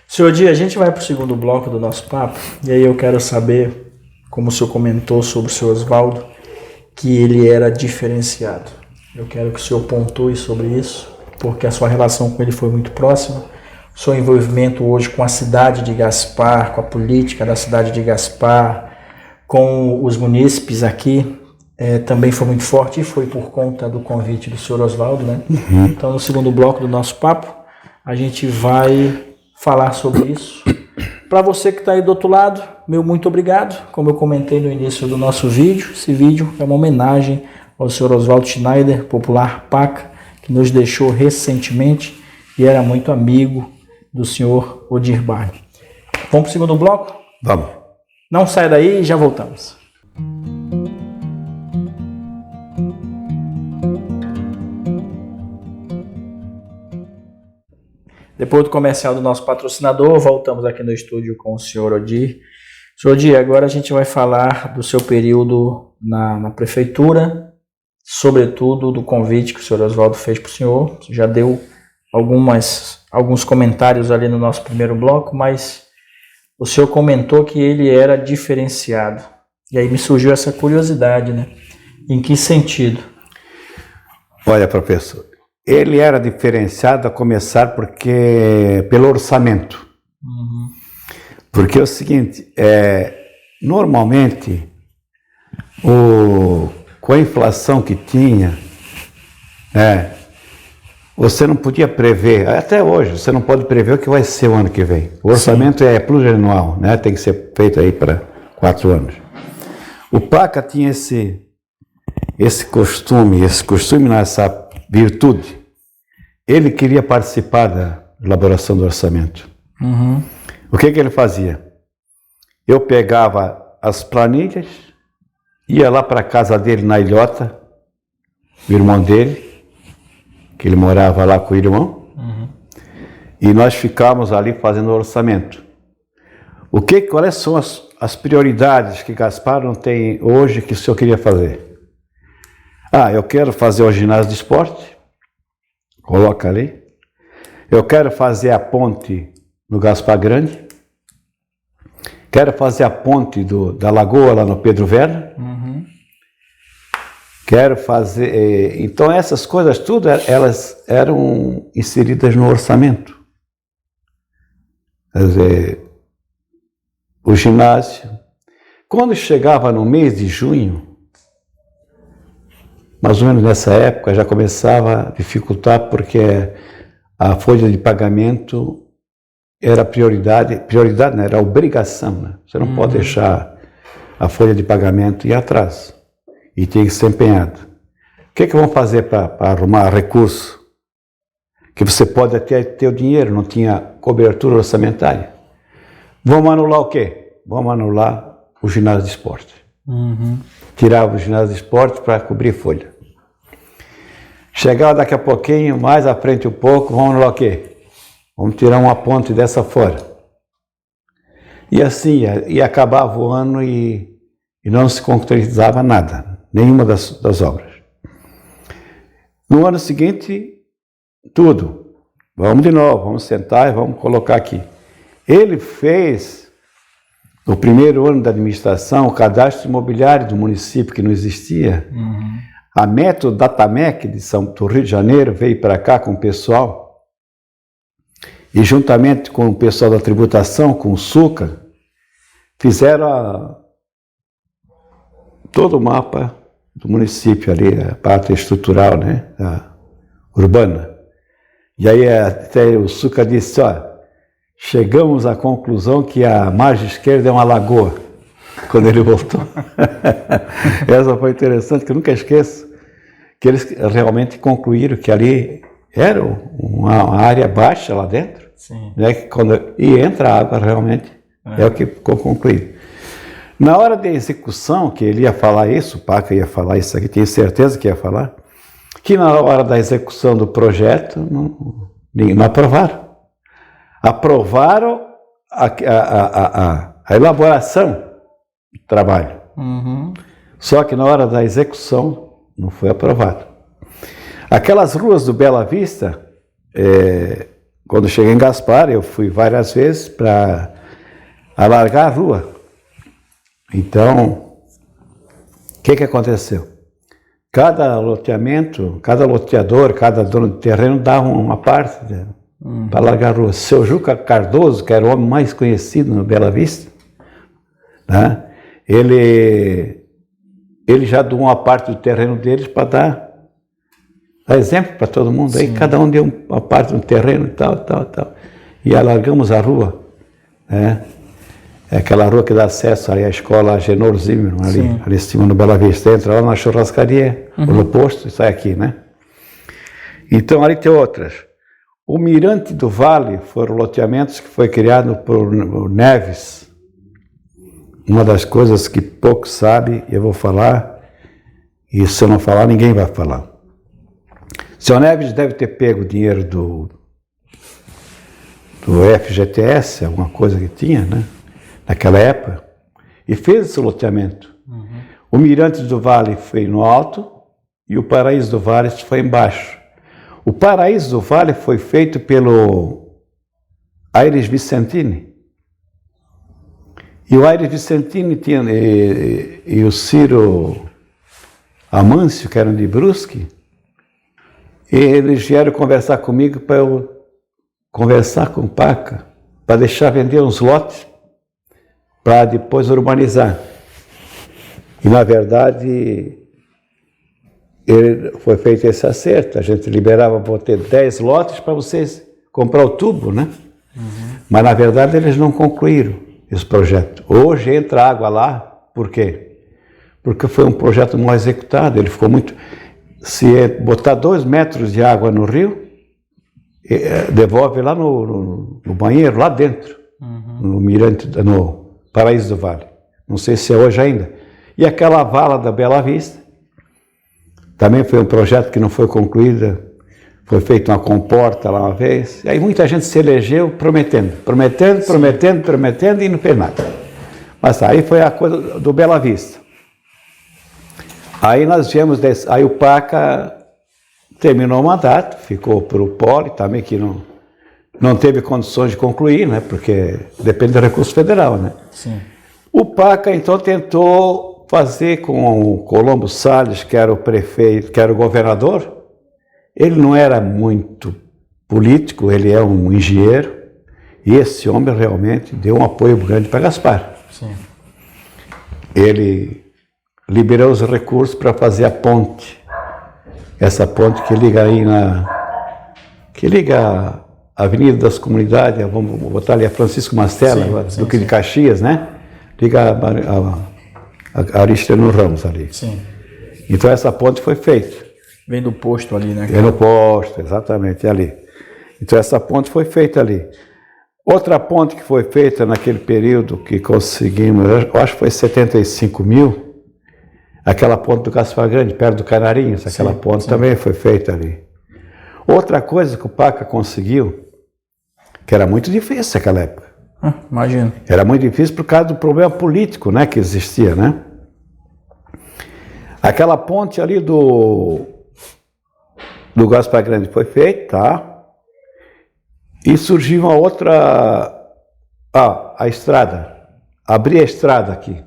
Senhor Di, a gente vai para o segundo bloco do nosso papo, e aí eu quero saber, como o senhor comentou sobre o senhor Oswaldo, que ele era diferenciado. Eu quero que o senhor pontue sobre isso, porque a sua relação com ele foi muito próxima. O seu envolvimento hoje com a cidade de Gaspar, com a política da cidade de Gaspar, com os munícipes aqui, também foi muito forte, e foi por conta do convite do senhor Oswaldo, né? Então, no segundo bloco do nosso papo, a gente vai falar sobre isso. Para você que está aí do outro lado, meu muito obrigado. Como eu comentei no início do nosso vídeo, esse vídeo é uma homenagem ao senhor Oswaldo Schneider, popular Paca, que nos deixou recentemente e era muito amigo do senhor Odir Barney. Vamos para o segundo bloco? Vamos. Não sai daí e já voltamos. Depois do comercial do nosso patrocinador, voltamos aqui no estúdio com o senhor Odir. Senhor Odir, agora a gente vai falar do seu período na prefeitura, sobretudo do convite que o senhor Oswaldo fez para o senhor. Você já deu alguns comentários ali no nosso primeiro bloco, mas o senhor comentou que ele era diferenciado. E aí me surgiu essa curiosidade, né? Em que sentido? Olha, professor, ele era diferenciado a começar pelo orçamento. Porque é o seguinte, normalmente, com a inflação que tinha, você não podia prever, até hoje, você não pode prever o que vai ser o ano que vem. O orçamento é plurianual, né? Tem que ser feito aí para 4 anos. O PACA tinha esse costume, essa virtude. Ele queria participar da elaboração do orçamento. Uhum. O que ele fazia? Eu pegava as planilhas, ia lá para a casa dele na Ilhota, o irmão dele, que ele morava lá com o irmão, e nós ficávamos ali fazendo o orçamento. Quais são as prioridades que Gaspar não tem hoje que o senhor queria fazer? Eu quero fazer o ginásio de esporte, coloca ali. Eu quero fazer a ponte no Gaspar Grande. Quero fazer a ponte da Lagoa lá no Pedro Werner. Quero fazer... Então essas coisas tudo, elas eram inseridas no orçamento. Quer dizer, o ginásio. Quando chegava no mês de junho, mais ou menos nessa época, já começava a dificultar, porque a folha de pagamento era prioridade não, era obrigação, né? Você não pode deixar a folha de pagamento ir atrás. E tem que ser empenhado. O que vão fazer para arrumar recurso? Que você pode até ter o dinheiro, não tinha cobertura orçamentária. Vamos anular o quê? Vamos anular o ginásio de esporte. Tirava o ginásio de esporte para cobrir folha. Chegava daqui a pouquinho, mais à frente um pouco, vamos anular o quê? Vamos tirar uma ponte dessa fora. E assim, ia acabava o ano e não se concretizava nada. Nenhuma das obras. No ano seguinte, tudo. Vamos de novo, vamos sentar e vamos colocar aqui. Ele fez, no primeiro ano da administração, o cadastro imobiliário do município, que não existia. A Método Datamec do Rio de Janeiro veio para cá com o pessoal, e juntamente com o pessoal da tributação, com o SUCA, fizeram todo o mapa do município ali, a parte estrutural, né, urbana. E aí até o Suca disse, chegamos à conclusão que a margem esquerda é uma lagoa, quando ele voltou. Essa foi interessante, que eu nunca esqueço, que eles realmente concluíram que ali era uma área baixa lá dentro, né, e entra a água realmente, é o que ficou concluído. Na hora da execução, que ele ia falar isso, o PACA ia falar isso aqui, tenho certeza que ia falar, que na hora da execução do projeto, não aprovaram. Aprovaram a elaboração do trabalho. Só que na hora da execução, não foi aprovado. Aquelas ruas do Bela Vista, quando cheguei em Gaspar, eu fui várias vezes para alargar a rua. Então, o que aconteceu? Cada loteamento, cada loteador, cada dono de terreno dava uma parte para largar a rua. Seu Juca Cardoso, que era o homem mais conhecido no Bela Vista, né? Ele já doou uma parte do terreno deles para dar exemplo para todo mundo. Aí cada um deu uma parte do terreno e tal. E alargamos a rua, né? É aquela rua que dá acesso ali à escola Genor Zimmermann, ali em cima no Bela Vista. Entra lá na churrascaria, ou no posto, e sai aqui, né? Então, ali tem outras. O Mirante do Vale foram loteamentos que foi criado por Neves. Uma das coisas que pouco sabe, eu vou falar, e se eu não falar, ninguém vai falar. O senhor Neves deve ter pego o dinheiro do FGTS, alguma coisa que tinha, né? Naquela época, e fez esse loteamento. O Mirante do Vale foi no alto e o Paraíso do Vale foi embaixo. O Paraíso do Vale foi feito pelo Aires Vicentini. E o Aires Vicentini tinha, e o Ciro Amâncio, que eram de Brusque, e eles vieram conversar comigo para eu conversar com o PACA, para deixar vender uns lotes para depois urbanizar. E, na verdade, foi feito esse acerto. A gente liberava para ter 10 lotes para vocês comprar o tubo, né? Mas, na verdade, eles não concluíram esse projeto. Hoje entra água lá, por quê? Porque foi um projeto mal executado. Ele ficou muito... Se botar 2 metros de água no rio, devolve lá no banheiro, lá dentro, no Mirante, no Paraíso do Vale. Não sei se é hoje ainda. E aquela vala da Bela Vista, também foi um projeto que não foi concluído. Foi feita uma comporta lá uma vez. E aí muita gente se elegeu prometendo e não fez nada. Mas aí foi a coisa do Bela Vista. Aí nós viemos, aí o PACA terminou o mandato, ficou para o Poli, também que não teve condições de concluir, né? Porque depende do recurso federal, né? Sim. O PACA então tentou fazer com o Colombo Salles, que era o prefeito, que era o governador. Ele não era muito político, ele é um engenheiro, e esse homem realmente deu um apoio grande para Gaspar. Sim. Ele liberou os recursos para fazer a ponte, essa ponte que liga aí a Avenida das Comunidades, vamos botar ali a Francisco Mastella, Duque de Caxias, né? Liga a Aristino Ramos ali. Sim. Então essa ponte foi feita. Vem do posto ali, né? É no posto, exatamente, é ali. Então essa ponte foi feita ali. Outra ponte que foi feita naquele período que conseguimos, eu acho que foi 75 mil, aquela ponte do Gaspar Grande, perto do Canarinhos, aquela ponte também foi feita ali. Outra coisa que o PACA conseguiu, que era muito difícil naquela época. Imagino. Era muito difícil por causa do problema político, né, que existia, né? Aquela ponte ali do Gaspar Grande foi feita, tá? E surgiu uma outra... a estrada. Abri a estrada aqui.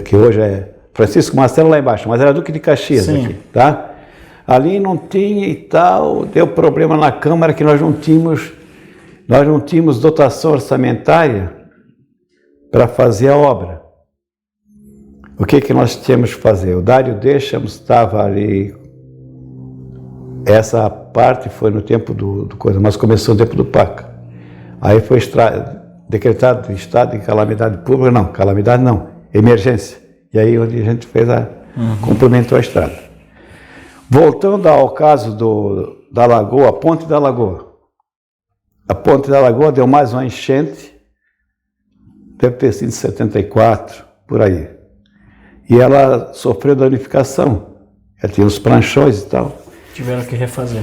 Que hoje é Francisco Mastella lá embaixo, mas era Duque de Caxias aqui, tá? Ali não tinha e tal, deu problema na Câmara que nós não tínhamos dotação orçamentária para fazer a obra. O que nós tínhamos que fazer? O Dário Deixamos estava ali, essa parte foi no tempo do coisa, mas começou no tempo do PACA. Aí foi decretado estado de calamidade pública, não, emergência. E aí onde a gente fez complementou a estrada. Voltando ao caso da Lagoa, a Ponte da Lagoa. A Ponte da Lagoa deu mais uma enchente, deve ter sido em 74, por aí. E ela sofreu danificação. Ela tinha os pranchões e tal. Tiveram que refazer.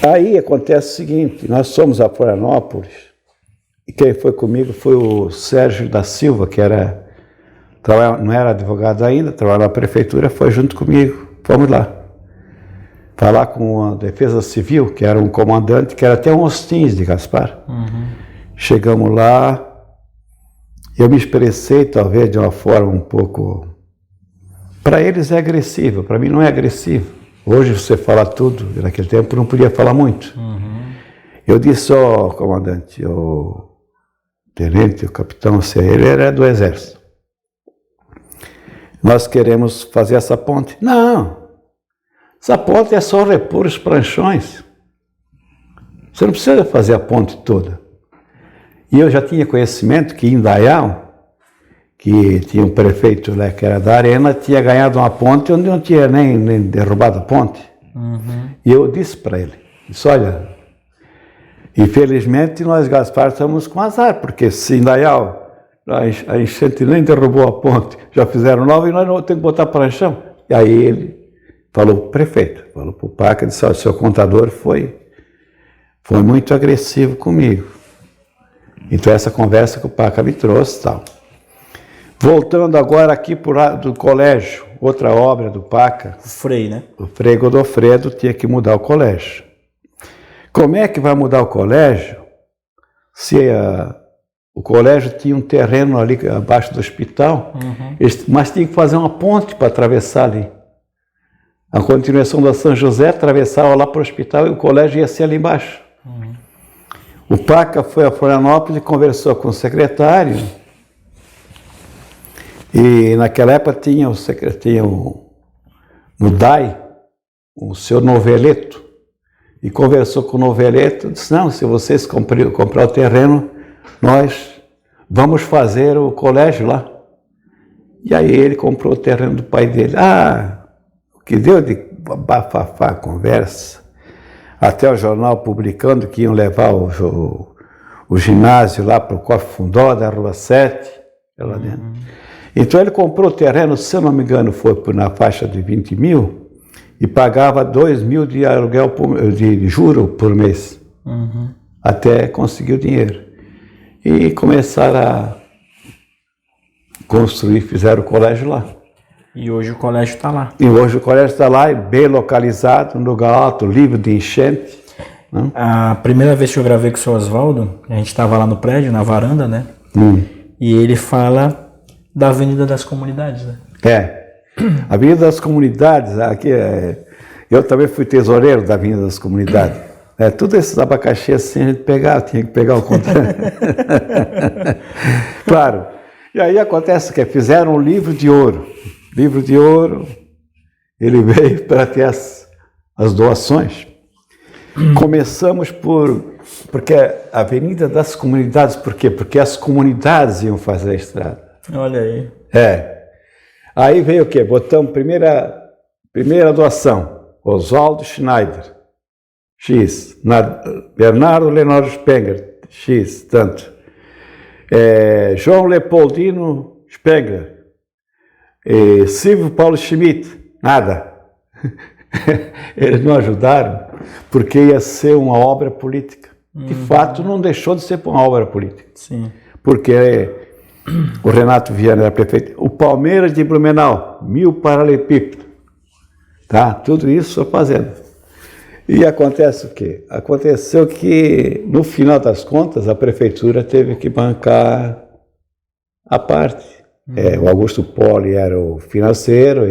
Aí acontece o seguinte, nós fomos a Florianópolis, e quem foi comigo foi o Sérgio da Silva, que não era advogado ainda, trabalhava na prefeitura, foi junto comigo, fomos lá. Falar com a Defesa Civil, que era um comandante, que era até um Ostins de Gaspar. Chegamos lá, eu me expressei talvez de uma forma um pouco... Para eles é agressivo, para mim não é agressivo. Hoje você fala tudo, naquele tempo não podia falar muito. Eu disse, comandante, o tenente, o capitão, ele era do Exército. Nós queremos fazer essa ponte. Não, essa ponte é só repor os pranchões. Você não precisa fazer a ponte toda. E eu já tinha conhecimento que em Indaial, que tinha um prefeito lá que era da Arena, tinha ganhado uma ponte onde não tinha nem derrubado a ponte. E eu disse para ele, olha, infelizmente nós, Gaspar, estamos com azar, porque se Indaial, a enchente nem derrubou a ponte, já fizeram nova e nós não temos que botar pranchão. E aí ele falou para o prefeito, falou para o PACA, disse, olha, o seu contador foi muito agressivo comigo. Então essa conversa que o PACA me trouxe e tal. Voltando agora aqui do colégio, outra obra do PACA. O Frei, né? O Frei Godofredo tinha que mudar o colégio. Como é que vai mudar o colégio se o colégio tinha um terreno ali abaixo do hospital, mas tinha que fazer uma ponte para atravessar ali. A continuação da São José atravessava lá para o hospital e o colégio ia ser ali embaixo. O PACA foi a Florianópolis e conversou com o secretário. E naquela época tinha no DAI o seu Noveleto. E conversou com o Noveleto, disse, não, se vocês comprar o terreno, nós vamos fazer o colégio lá. E aí ele comprou o terreno do pai dele. O que deu de bafafá, conversa. Até o jornal publicando que iam levar o ginásio lá para o Cofre Fundó, da Rua 7, lá dentro. Então ele comprou o terreno, se eu não me engano, foi na faixa de 20 mil, e pagava 2 mil de aluguel, de juro por mês, até conseguir o dinheiro. E começaram a construir, fizeram o colégio lá. E hoje o colégio está lá. E hoje o colégio está lá, bem localizado, no lugar alto, livre de enchente. Né? A primeira vez que eu gravei com o seu Oswaldo, a gente estava lá no prédio, na varanda, né? E ele fala da Avenida das Comunidades, né? A Avenida das Comunidades, aqui eu também fui tesoureiro da Avenida das Comunidades. Tudo esses abacaxi assim a gente tinha que pegar o contrário. Claro. E aí acontece que fizeram um livro de ouro. Livro de ouro, ele veio para ter as doações. Começamos porque a Avenida das Comunidades, por quê? Porque as comunidades iam fazer a estrada. Olha aí. Aí veio o quê? Botamos primeira doação, Oswaldo Schneider, X. Bernardo Leonardo Spengler, X, tanto. João Leopoldino Spengler. Silvio Paulo Schmidt, nada. Eles não ajudaram, porque ia ser uma obra política. De fato, não deixou de ser uma obra política. Sim. Porque o Renato Viana era prefeito. O Palmeiras de Blumenau, 1000 paralelepípedos. Tá? Tudo isso só fazendo. E acontece o quê? Aconteceu que, no final das contas, a prefeitura teve que bancar a parte. O Augusto Poli era o financeiro,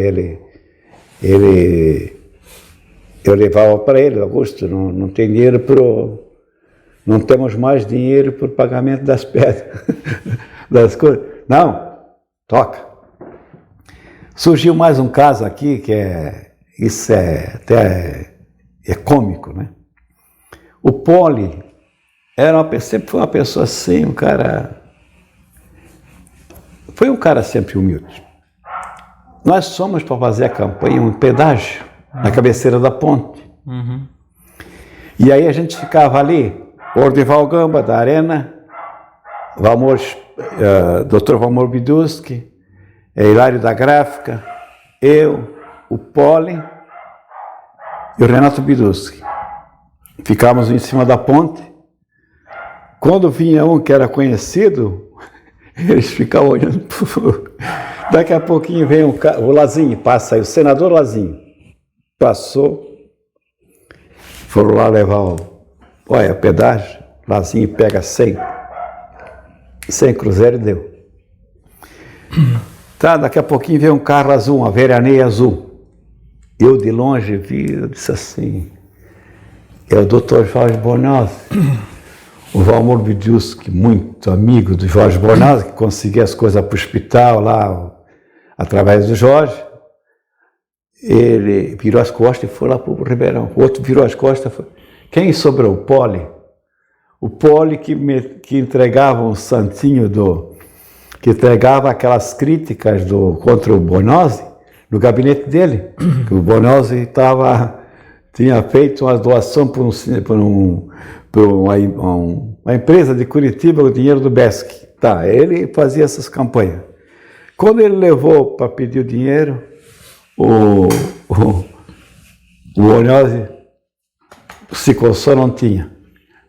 eu levava para ele, Augusto, não tem dinheiro não temos mais dinheiro para o pagamento das pedras, das coisas. Não, toca. Surgiu mais um caso aqui, isso até cômico, né? O Poli sempre foi uma pessoa assim, foi um cara sempre humilde. Nós fomos para fazer a campanha um pedágio na cabeceira da ponte. E aí a gente ficava ali, Ordeval Gamba, da Arena, Dr. Valmor Biduski, Hilário da Gráfica, eu, o Poli e o Renato Biduski. Ficávamos em cima da ponte. Quando vinha um que era conhecido, eles ficavam olhando. Daqui a pouquinho vem o Lazinho, passa aí, o senador Lazinho. Passou, foram lá levar o pedágio, Lazinho pega 100 cruzeiros e deu. Tá, daqui a pouquinho vem um carro azul, uma veraneia azul. Eu de longe vi, eu disse assim, é o Dr. Jorge Bornazzi. O Valmor Biduski, muito amigo do Jorge Bornazzi, que conseguia as coisas para o hospital lá, através do Jorge. Ele virou as costas e foi lá para o Ribeirão. O outro virou as costas e foi. Quem sobrou? O Poli. O Poli que entregava um santinho que entregava aquelas críticas contra o Bornazzi no gabinete dele. Que o Bornazzi tinha feito uma doação por uma empresa de Curitiba, o dinheiro do BESC. Tá, ele fazia essas campanhas. Quando ele levou para pedir o dinheiro, o Bornazzi se coçou, não tinha.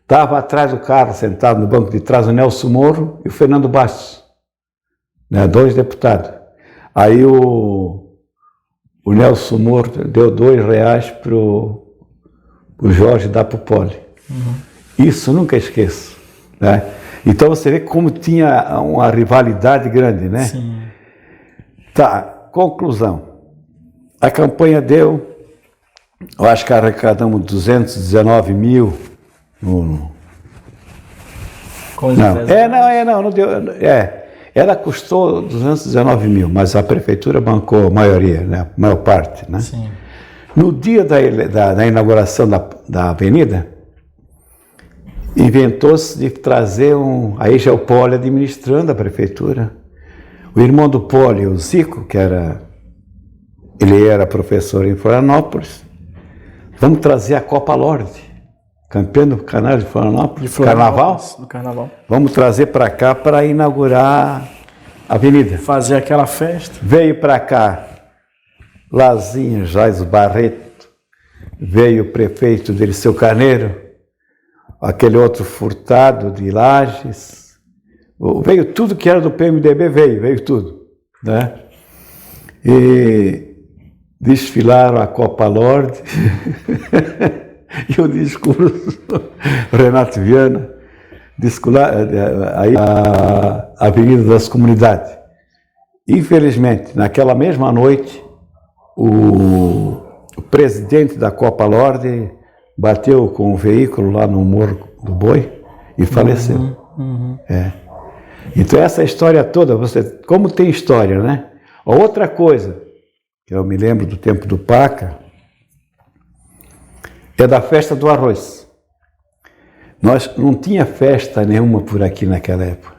Estava atrás do carro, sentado no banco de trás, o Nelson Moro e o Fernando Bastos, né, 2 deputados. Aí o Nelson Moro deu R$2 para o Jorge dar para o Poli. Isso nunca esqueço. Né? Então você vê como tinha uma rivalidade grande, né? Sim. Tá, conclusão. A campanha deu, eu acho que arrecadamos 219 mil. Não deu. Ela custou 219 mil, mas a prefeitura bancou a maioria, né? A maior parte, né? Sim. No dia da inauguração da avenida, inventou-se de trazer aí já o Poli administrando a prefeitura. O irmão do Poli, o Zico, ele era professor em Florianópolis. Vamos trazer a Copa Lorde, campeão do Canário de Florianópolis, Carnaval. Do Carnaval. Vamos trazer para cá para inaugurar a avenida. Fazer aquela festa. Veio para cá Lazinho Jais Barreto, veio o prefeito Dirceu Carneiro, aquele outro Furtado de Lages, veio tudo que era do PMDB, veio tudo, né? E desfilaram a Copa Lorde e o discurso Renato Viana, aí a Avenida das Comunidades. Infelizmente, naquela mesma noite, o presidente da Copa Lorde bateu com o veículo lá no Morro do Boi e faleceu. Então essa história toda, como tem história, né? Outra coisa, que eu me lembro do tempo do Paca, é da festa do arroz. Nós não tinha festa nenhuma por aqui naquela época.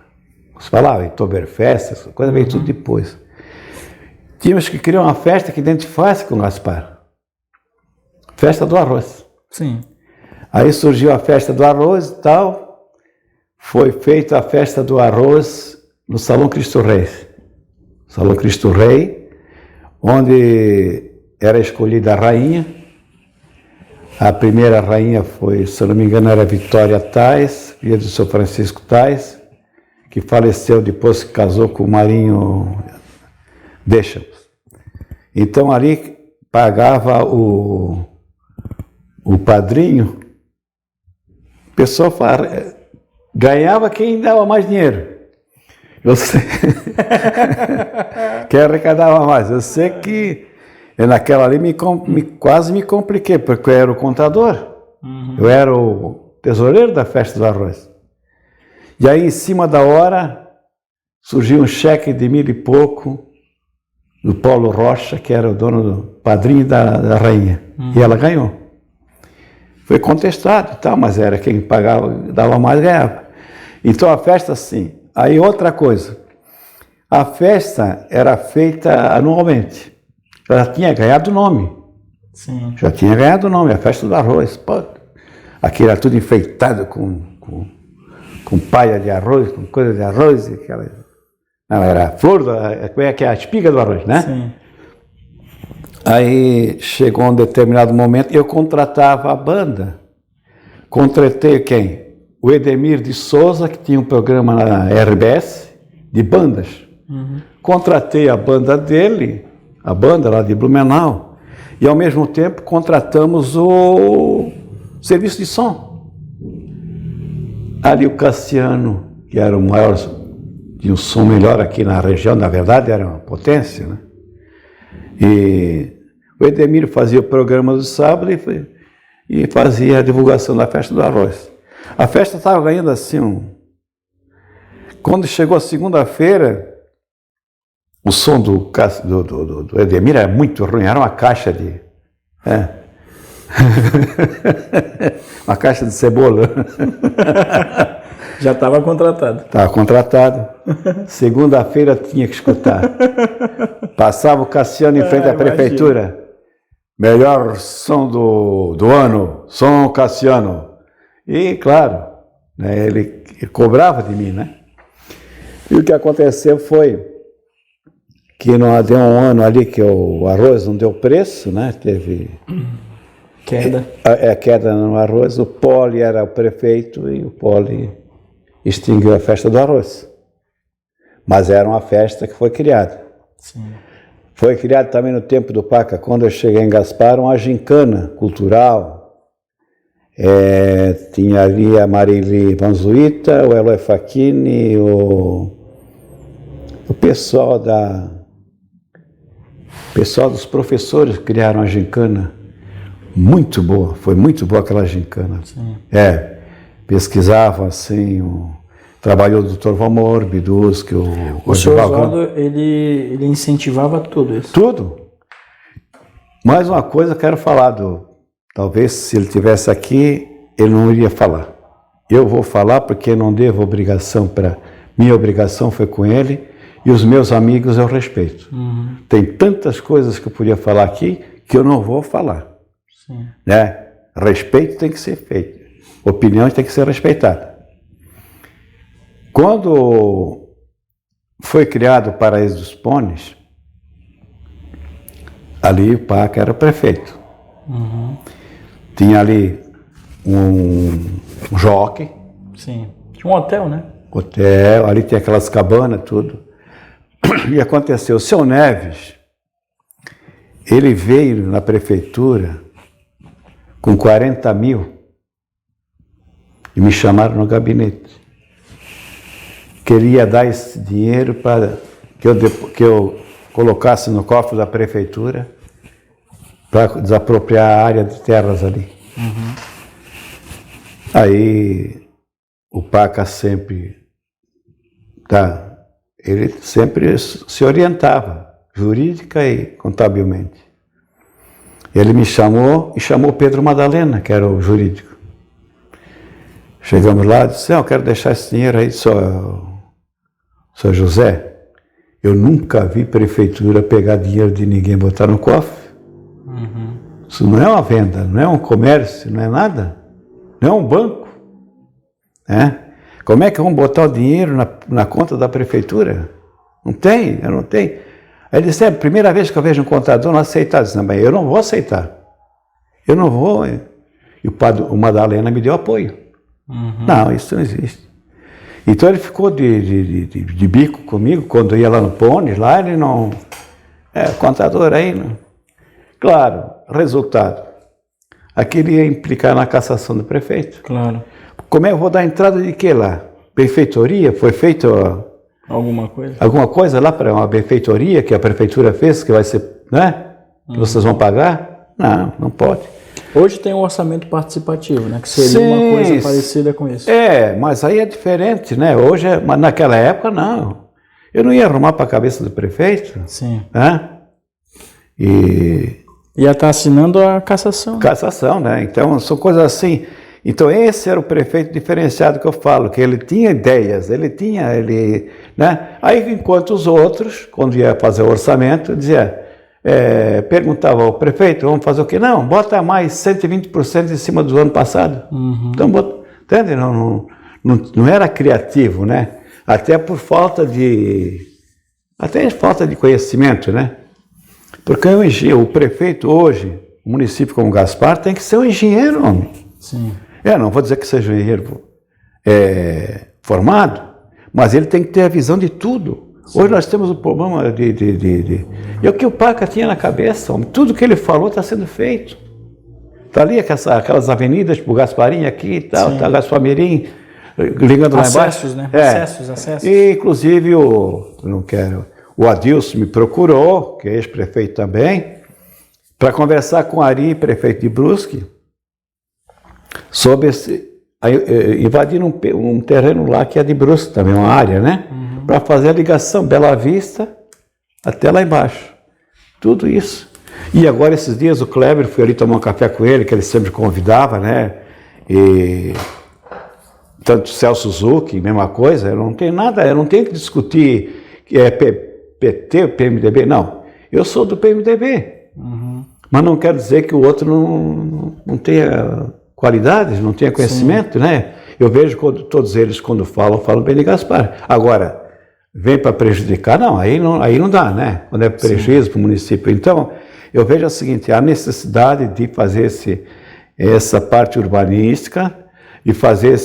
Você falava em Oktoberfest, essa coisa veio tudo depois. Tínhamos que criar uma festa que identificasse com Gaspar. Festa do arroz. Sim. Aí surgiu a festa do arroz e tal. Foi feita a festa do arroz no Salão Cristo Rei. Salão Cristo Rei, onde era escolhida a rainha. A primeira rainha foi, se não me engano, era Vitória Tais, filha do São Francisco Tais, que faleceu depois que casou com o Marinho Deschamps. Então ali pagava o padrinho, o pessoal ganhava quem dava mais dinheiro. Eu sei quem arrecadava mais. Eu sei que naquela ali quase me compliquei, porque eu era o contador, eu era o tesoureiro da festa do arroz. E aí, em cima da hora, surgiu um cheque de 1.000 e pouco do Paulo Rocha, que era o dono do padrinho da rainha. E ela ganhou. Foi contestado e tal, mas era quem pagava, dava mais, ganhava. Então a festa, assim. Aí outra coisa, a festa era feita anualmente. Já tinha ganhado o nome. Sim. Já tinha ganhado o nome, a festa do arroz. Pô, aqui era tudo enfeitado com palha de arroz, com coisa de arroz. Não, era a flor, que é a espiga do arroz, né? Sim. Aí chegou um determinado momento, eu contratava a banda. Contratei quem? O Edemir de Souza, que tinha um programa na RBS de bandas. Contratei a banda dele, a banda lá de Blumenau, e ao mesmo tempo contratamos o serviço de som. Ali o Cassiano, que era o maior, tinha um som melhor aqui na região, na verdade era uma potência, né? E o Edemir fazia o programa do sábado e fazia a divulgação da festa do arroz. A festa estava ganhando assim Quando chegou a segunda-feira, o som do Edemir era muito ruim, era uma caixa de... uma caixa de cebola. Já estava contratado. Estava contratado. Segunda-feira tinha que escutar. Passava o Cassiano em frente à prefeitura. Melhor som do ano, som Cassiano. E, claro, né, ele cobrava de mim, né? E o que aconteceu foi que não deu um ano ali que o arroz não deu preço, né? Teve... Queda. Queda no arroz. O Poli era o prefeito e o Poli extinguiu a festa do arroz. Mas era uma festa que foi criada. Sim. Foi criada também no tempo do Paca, quando eu cheguei em Gaspar, uma gincana cultural. Tinha ali a Marili Vanzuita, o Eloy Facchini, o pessoal dos professores criaram a gincana. Muito boa, foi muito boa aquela gincana. Sim. Pesquisavam assim, Trabalhou o Dr. Valmor, Biduschi, O senhor Oswaldo, ele incentivava tudo isso. Tudo. Mais uma coisa eu quero falar talvez se ele estivesse aqui, ele não iria falar. Eu vou falar porque não devo obrigação minha obrigação foi com ele e os meus amigos eu respeito. Uhum. Tem tantas coisas que eu podia falar aqui que eu não vou falar. Sim. Né? Respeito tem que ser feito. Opinião tem que ser respeitada. Quando foi criado o Paraíso dos Pones, ali o Paca era prefeito. Uhum. Tinha ali um jockey. Sim. Tinha um hotel, né? Hotel, ali tem aquelas cabanas, tudo. E aconteceu, o seu Neves, ele veio na prefeitura com 40 mil e me chamaram no gabinete. Queria dar esse dinheiro para que eu colocasse no cofre da prefeitura para desapropriar a área de terras ali. Uhum. Aí o Paca sempre, ele sempre se orientava, jurídica e contabilmente. Ele me chamou e chamou Pedro Madalena, que era o jurídico. Chegamos lá e disse, eu quero deixar esse dinheiro aí, Sr. José. Eu nunca vi prefeitura pegar dinheiro de ninguém e botar no cofre. Uhum. Isso não é uma venda, não é um comércio, não é nada. Não é um banco. Né? Como é que vão botar o dinheiro na conta da prefeitura? Não tem, eu não tenho. Aí ele disse, é a primeira vez que eu vejo um contador não aceitar. Eu disse, não, eu não vou aceitar. Eu não vou. E o Madalena me deu apoio. Uhum. Não, isso não existe. Então ele ficou de bico comigo, quando eu ia lá no Pones, lá ele não... contador aí, não. Claro, resultado. Aquilo ia implicar na cassação do prefeito. Claro. Como é que eu vou dar entrada de quê lá? Benfeitoria? Foi feito alguma coisa? Alguma coisa lá para uma benfeitoria que a prefeitura fez, que vai ser, né? Que vocês vão pagar? Não, não pode. Hoje tem um orçamento participativo, né? Que seria uma coisa parecida com isso. Mas aí é diferente, né? Hoje, mas naquela época, não. Eu não ia arrumar para a cabeça do prefeito. Sim. Né? Ia estar assinando a cassação. Cassação, né? Então, são coisas assim. Então, esse era o prefeito diferenciado que eu falo, que ele tinha ideias, né? Aí, enquanto os outros, quando ia fazer o orçamento, perguntava ao prefeito, vamos fazer o quê? Não, bota mais 120% em cima do ano passado. Uhum. Então, entende? Não era criativo, né? Até por falta de conhecimento, né? Porque o prefeito hoje, o município como Gaspar, tem que ser um engenheiro, homem. Sim. Não vou dizer que seja um engenheiro formado, mas ele tem que ter a visão de tudo. Sim. Hoje nós temos o problema E o que o Paca tinha na cabeça, homem, tudo que ele falou está sendo feito. Está ali aquelas avenidas, tipo Gasparim aqui e tal, está Gaspamirim, ligando lá embaixo. Acessos, né? Acessos. E, inclusive, o Adilson me procurou, que é ex-prefeito também, para conversar com o Ari, prefeito de Brusque, sobre invadir um terreno lá que é de Brusque também, uma área, né? Uhum. Para fazer a ligação Bela Vista até lá embaixo. Tudo isso. E agora, esses dias, o Kleber, fui ali tomar um café com ele, que ele sempre convidava, né? E tanto o Celso Zucchi, mesma coisa, eu não tenho nada, eu não tenho que discutir PT ou PMDB, não. Eu sou do PMDB. Uhum. Mas não quer dizer que o outro não tenha qualidades, não tenha conhecimento, sim, né? Eu vejo todos eles, quando falam bem de Gaspar. Agora, vem para prejudicar? Não, aí não dá, né? Quando é prejuízo para o município. Então, eu vejo o seguinte, a necessidade de fazer essa parte urbanística e fazer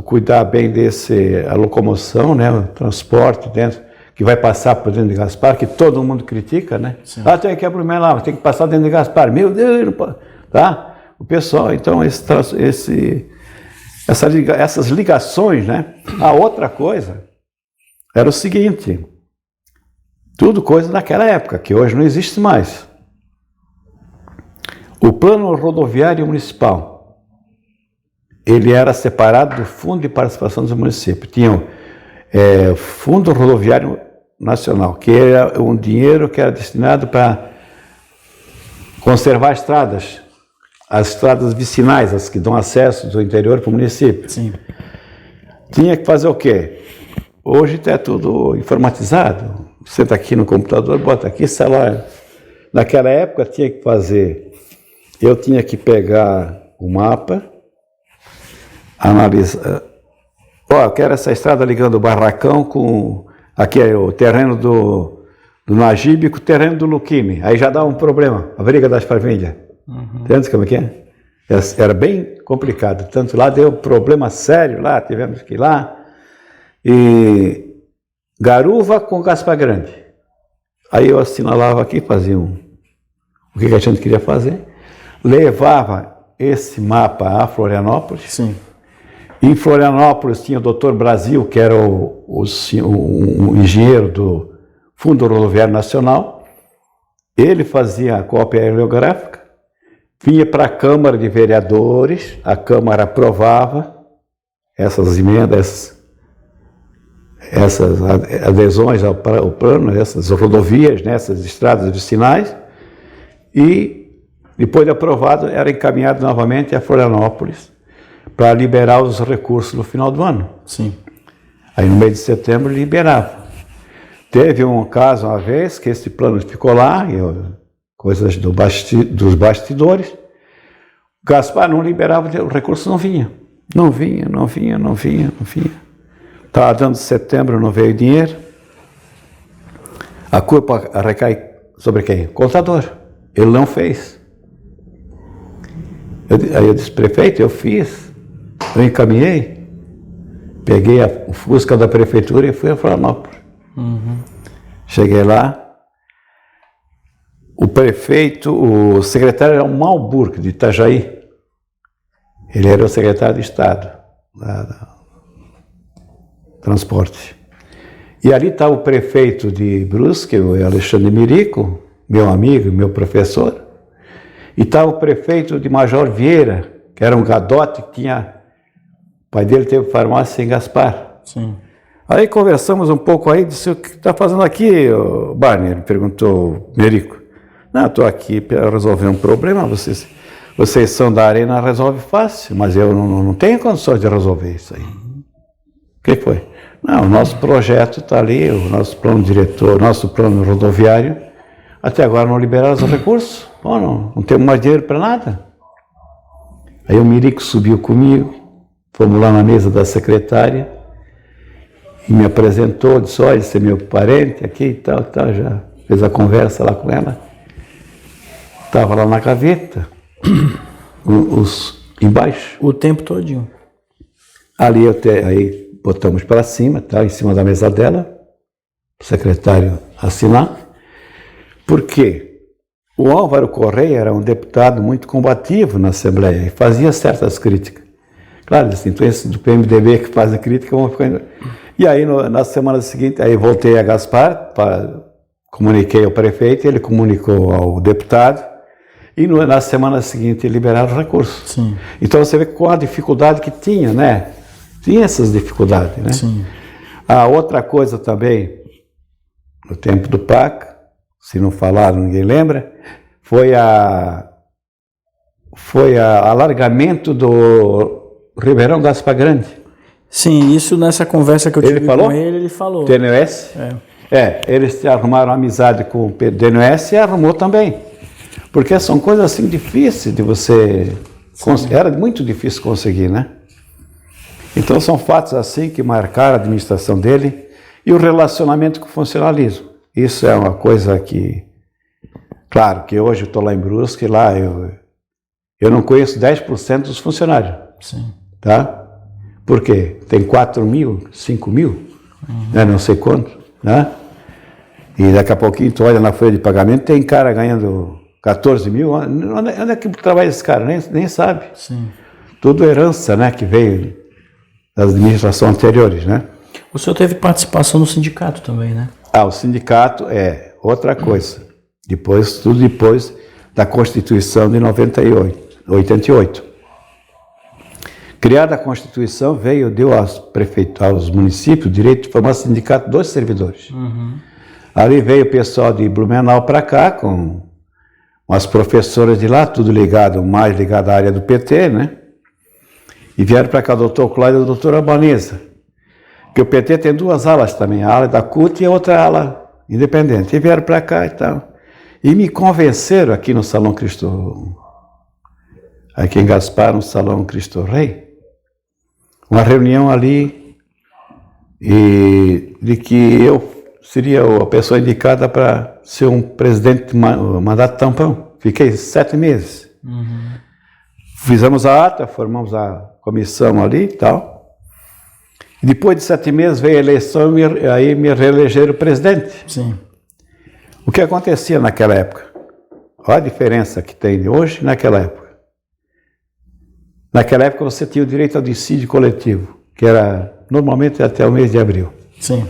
cuidar bem a locomoção, né? O transporte dentro, que vai passar por dentro de Gaspar, que todo mundo critica, né? Sim. Tem que abrir lá, tem que passar dentro de Gaspar. Meu Deus, não pode, tá? O pessoal, então, essas ligações, né? A outra coisa era o seguinte, tudo coisa daquela época, que hoje não existe mais. O plano rodoviário municipal, ele era separado do Fundo de Participação dos Municípios. Tinha o Fundo Rodoviário Nacional, que era um dinheiro que era destinado para conservar as estradas vicinais, as que dão acesso do interior para o município. Sim. Tinha que fazer o quê? Hoje está tudo informatizado. Você está aqui no computador, bota aqui, celular. Naquela época eu tinha que pegar o mapa, analisar. Eu quero essa estrada ligando o Barracão com... Aqui é o terreno do Nagibe com o terreno do Luquini. Aí já dá um problema, a briga das famílias. Entende como é que é? Era bem complicado. Tanto lá deu problema sério, lá tivemos que ir lá. E Garuva com Gaspar Grande. Aí eu assinalava aqui, fazia o que a gente queria fazer. Levava esse mapa a Florianópolis. Sim. Em Florianópolis tinha o Dr. Brasil, que era o engenheiro do Fundo Rodoviário Nacional. Ele fazia a cópia heliográfica, vinha para a Câmara de Vereadores, a Câmara aprovava essas emendas, essas adesões ao plano, essas rodovias, né, essas estradas vicinais, e depois de aprovado era encaminhado novamente a Florianópolis para liberar os recursos no final do ano. Sim. Aí no mês de setembro liberava. Teve um caso uma vez que esse plano ficou lá, coisas dos bastidores. Gaspar não liberava, o recurso não vinha. Não vinha. Estava dando setembro, não veio dinheiro. A culpa recai sobre quem? O contador. Ele não fez. Aí eu disse, prefeito, eu fiz. Eu encaminhei. Peguei o Fusca da prefeitura e fui a Florianópolis. Cheguei lá. O prefeito, o secretário era o Malburg, de Itajaí. Ele era o secretário de Estado, da Transporte. E ali estava o prefeito de Brusque, o Alexandre Mirico, meu amigo, meu professor. E estava o prefeito de Major Vieira, que era um gadote que tinha... O pai dele teve farmácia em Gaspar. Sim. Aí conversamos um pouco aí, disse, o que está fazendo aqui, Barney? Ele perguntou, Merico. Não, estou aqui para resolver um problema, vocês são da Arena, resolve fácil, mas eu não tenho condições de resolver isso aí. O que foi? Não, o nosso projeto está ali, o nosso plano diretor, nosso plano rodoviário, até agora não liberaram os recursos, não temos mais dinheiro para nada. Aí o Mirico subiu comigo, fomos lá na mesa da secretária, e me apresentou, disse, olha, esse é meu parente aqui e tal, já fez a conversa lá com ela. Estava lá na gaveta, embaixo. O tempo todinho. Ali aí botamos para cima, em cima da mesa dela, o secretário assinar. Por quê? O Álvaro Correia era um deputado muito combativo na Assembleia e fazia certas críticas. Claro, assim, então esse do PMDB que faz a crítica, vão ficar... E aí, na semana seguinte, aí voltei a Gaspar, comuniquei ao prefeito, ele comunicou ao deputado, e na semana seguinte liberaram os recursos. Sim. Então você vê qual a dificuldade que tinha, né? Tinha essas dificuldades, né? Sim. A outra coisa também, no tempo do PAC, se não falaram, ninguém lembra, foi alargamento do Ribeirão Gaspar Grande. Sim, isso nessa conversa que eu tive com ele falou. DNS? Eles arrumaram amizade com o DNS e arrumou também. Porque são coisas assim difíceis de você... Era muito difícil conseguir, né? Então são fatos assim que marcaram a administração dele e o relacionamento com o funcionalismo. Isso é uma coisa que... Claro que hoje eu estou lá em Brusque, lá eu não conheço 10% dos funcionários. Sim. Tá? Por quê? Tem 4 mil, 5 mil, né? Não sei quanto, né? E daqui a pouquinho tu olha na folha de pagamento, tem cara ganhando 14 mil, onde é que trabalha esse cara? Nem sabe. Sim. Tudo herança, né, que veio das administrações anteriores, né? O senhor teve participação no sindicato também, né? O sindicato é outra coisa. Tudo depois da Constituição de 88. Criada a Constituição, deu aos municípios o direito de formar sindicato dos servidores. Ali veio o pessoal de Blumenau para cá, com as professoras de lá, tudo ligado, mais ligado à área do PT, né? E vieram para cá o doutor Cláudio e a doutora Albanesa. Porque o PT tem duas alas também, a ala da CUT e a outra ala independente. E vieram para cá e tal. E me convenceram aqui no Salão Cristo, aqui em Gaspar, no Salão Cristo Rei, uma reunião ali, e de que eu seria a pessoa indicada para ser um presidente de mandato tampão. Fiquei 7 meses. Fizemos a ata, formamos a comissão ali e tal. E depois de 7 meses veio a eleição e aí me reelegeram presidente. Sim. O que acontecia naquela época? Olha a diferença que tem de hoje e naquela época. Naquela época você tinha o direito ao dissídio coletivo, que era normalmente até o mês de abril. Sim.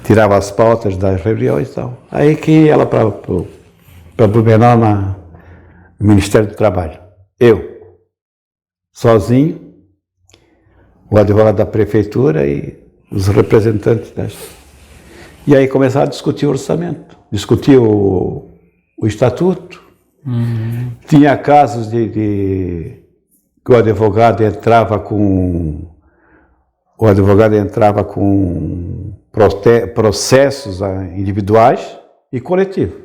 Tirava as pautas das reuniões e tal. Aí que ia ela para Blumenau no Ministério do Trabalho. Eu, sozinho, o advogado da prefeitura e os representantes dessa. E aí começaram a discutir o orçamento, discutir o estatuto. Tinha casos que o advogado entrava com processos individuais e coletivos.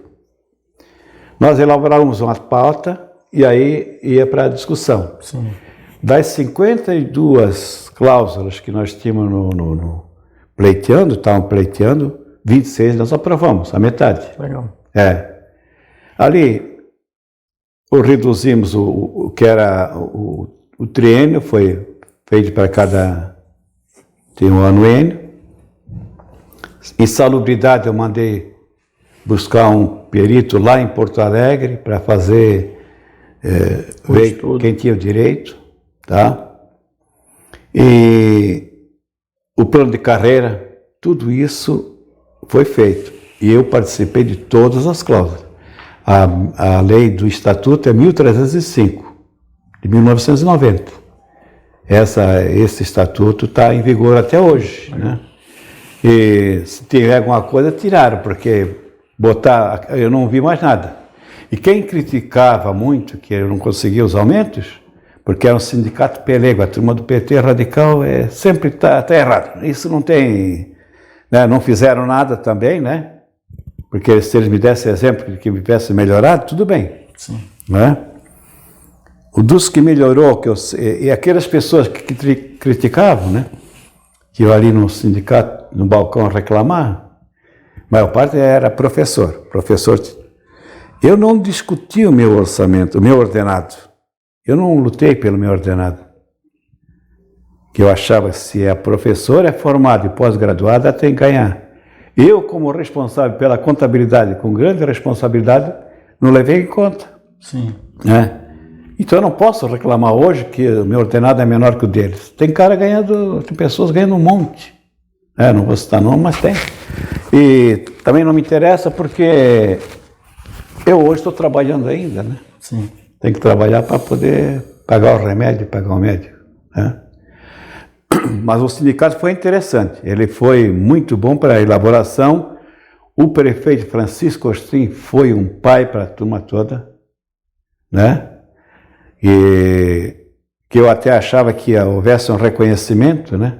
Nós elaborávamos uma pauta e aí ia para a discussão. Sim. Das 52 cláusulas que nós tínhamos estavam pleiteando, 26 nós aprovamos, a metade. Legal. Ali, reduzimos o que era o triênio, foi feito para tem um anuênio. Insalubridade, eu mandei buscar um perito lá em Porto Alegre para fazer, ver quem tinha o direito, tá? E o plano de carreira, tudo isso foi feito. E eu participei de todas as cláusulas. A lei do Estatuto é 1305, de 1990. Esse Estatuto está em vigor até hoje, né? E se tiver alguma coisa, tiraram, porque eu não vi mais nada. E quem criticava muito que eu não conseguia os aumentos, porque era um sindicato pelego, a turma do PT radical sempre está errado. Isso não tem, né? Não fizeram nada também, né? Porque se eles me dessem exemplo de que me tivesse melhorado, tudo bem. Sim. Né? O dos que melhorou, e aquelas pessoas que criticavam, né? Que eu ali no sindicato, no balcão, reclamar, a maior parte era professor. Eu não discuti o meu orçamento, o meu ordenado. Eu não lutei pelo meu ordenado. Que eu achava que se a professora é formada e pós-graduada, ela tem que ganhar. Eu, como responsável pela contabilidade, com grande responsabilidade, não levei em conta. Sim. Né? Então eu não posso reclamar hoje que o meu ordenado é menor que o deles. Tem pessoas ganhando um monte. Não vou citar nome, mas tem. E também não me interessa porque eu hoje estou trabalhando ainda, né? Sim. Tem que trabalhar para poder pagar o remédio, pagar o médico. Né? Mas o sindicato foi interessante. Ele foi muito bom para a elaboração. O prefeito Francisco Ostrin foi um pai para a turma toda, né? E que eu até achava que houvesse um reconhecimento, né?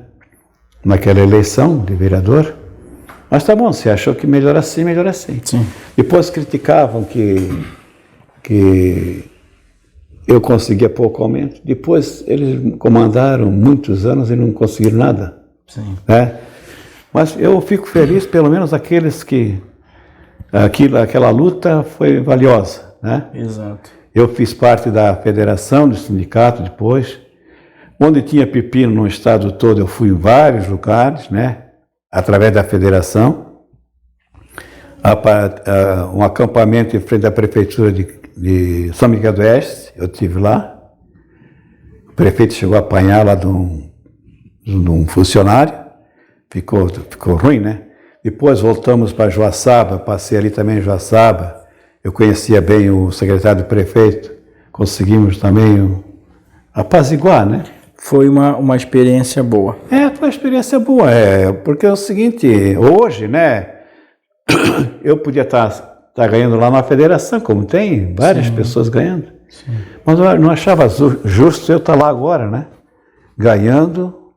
Naquela eleição de vereador. Mas tá bom, você achou que melhor assim, melhor assim. Sim. Depois criticavam que eu conseguia pouco aumento. Depois eles comandaram muitos anos e não conseguiram nada. Sim. Né? Mas eu fico feliz, pelo menos aqueles que aquela luta foi valiosa, né? Exato. Eu fiz parte da federação, do sindicato depois. Onde tinha pepino no estado todo, eu fui em vários lugares, né? Através da federação. Um acampamento em frente à prefeitura de São Miguel do Oeste, eu estive lá. O prefeito chegou a apanhar lá de um funcionário. Ficou ruim, né? Depois voltamos para Joaçaba, passei ali também em Joaçaba. Eu conhecia bem o secretário do prefeito, conseguimos também apaziguar, né? Foi uma experiência boa. Foi uma experiência boa, porque é o seguinte, hoje, né, eu podia estar ganhando lá na federação, como tem várias pessoas ganhando. Sim. Mas eu não achava justo eu estar lá agora, né? Ganhando,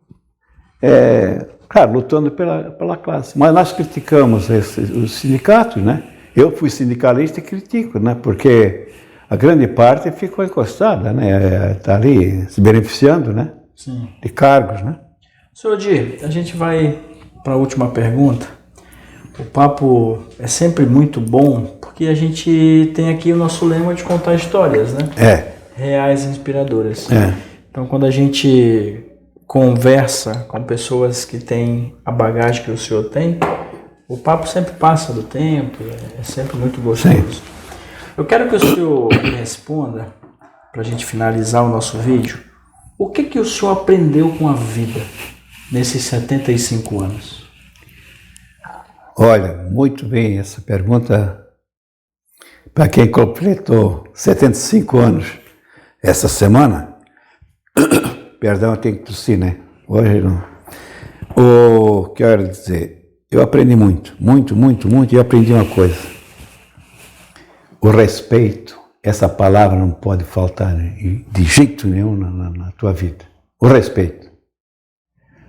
claro, lutando pela classe. Mas nós criticamos os sindicatos, né? Eu fui sindicalista e critico, né? Porque a grande parte ficou encostada, né? Está ali se beneficiando, né? Sim. De cargos, né? Senhor Di, a gente vai para a última pergunta. O papo é sempre muito bom, porque a gente tem aqui o nosso lema de contar histórias, né? Reais e inspiradoras. Então, quando a gente conversa com pessoas que têm a bagagem que o senhor tem, o papo sempre passa do tempo, é sempre muito gostoso. Sim. Eu quero que o senhor me responda, para a gente finalizar o nosso vídeo, o que o senhor aprendeu com a vida nesses 75 anos? Olha, muito bem essa pergunta. Para quem completou 75 anos essa semana, perdão, eu tenho que tossir, né? Hoje não. O que eu quero dizer, eu aprendi muito, e aprendi uma coisa. O respeito, essa palavra não pode faltar, né? De jeito nenhum na tua vida. O respeito.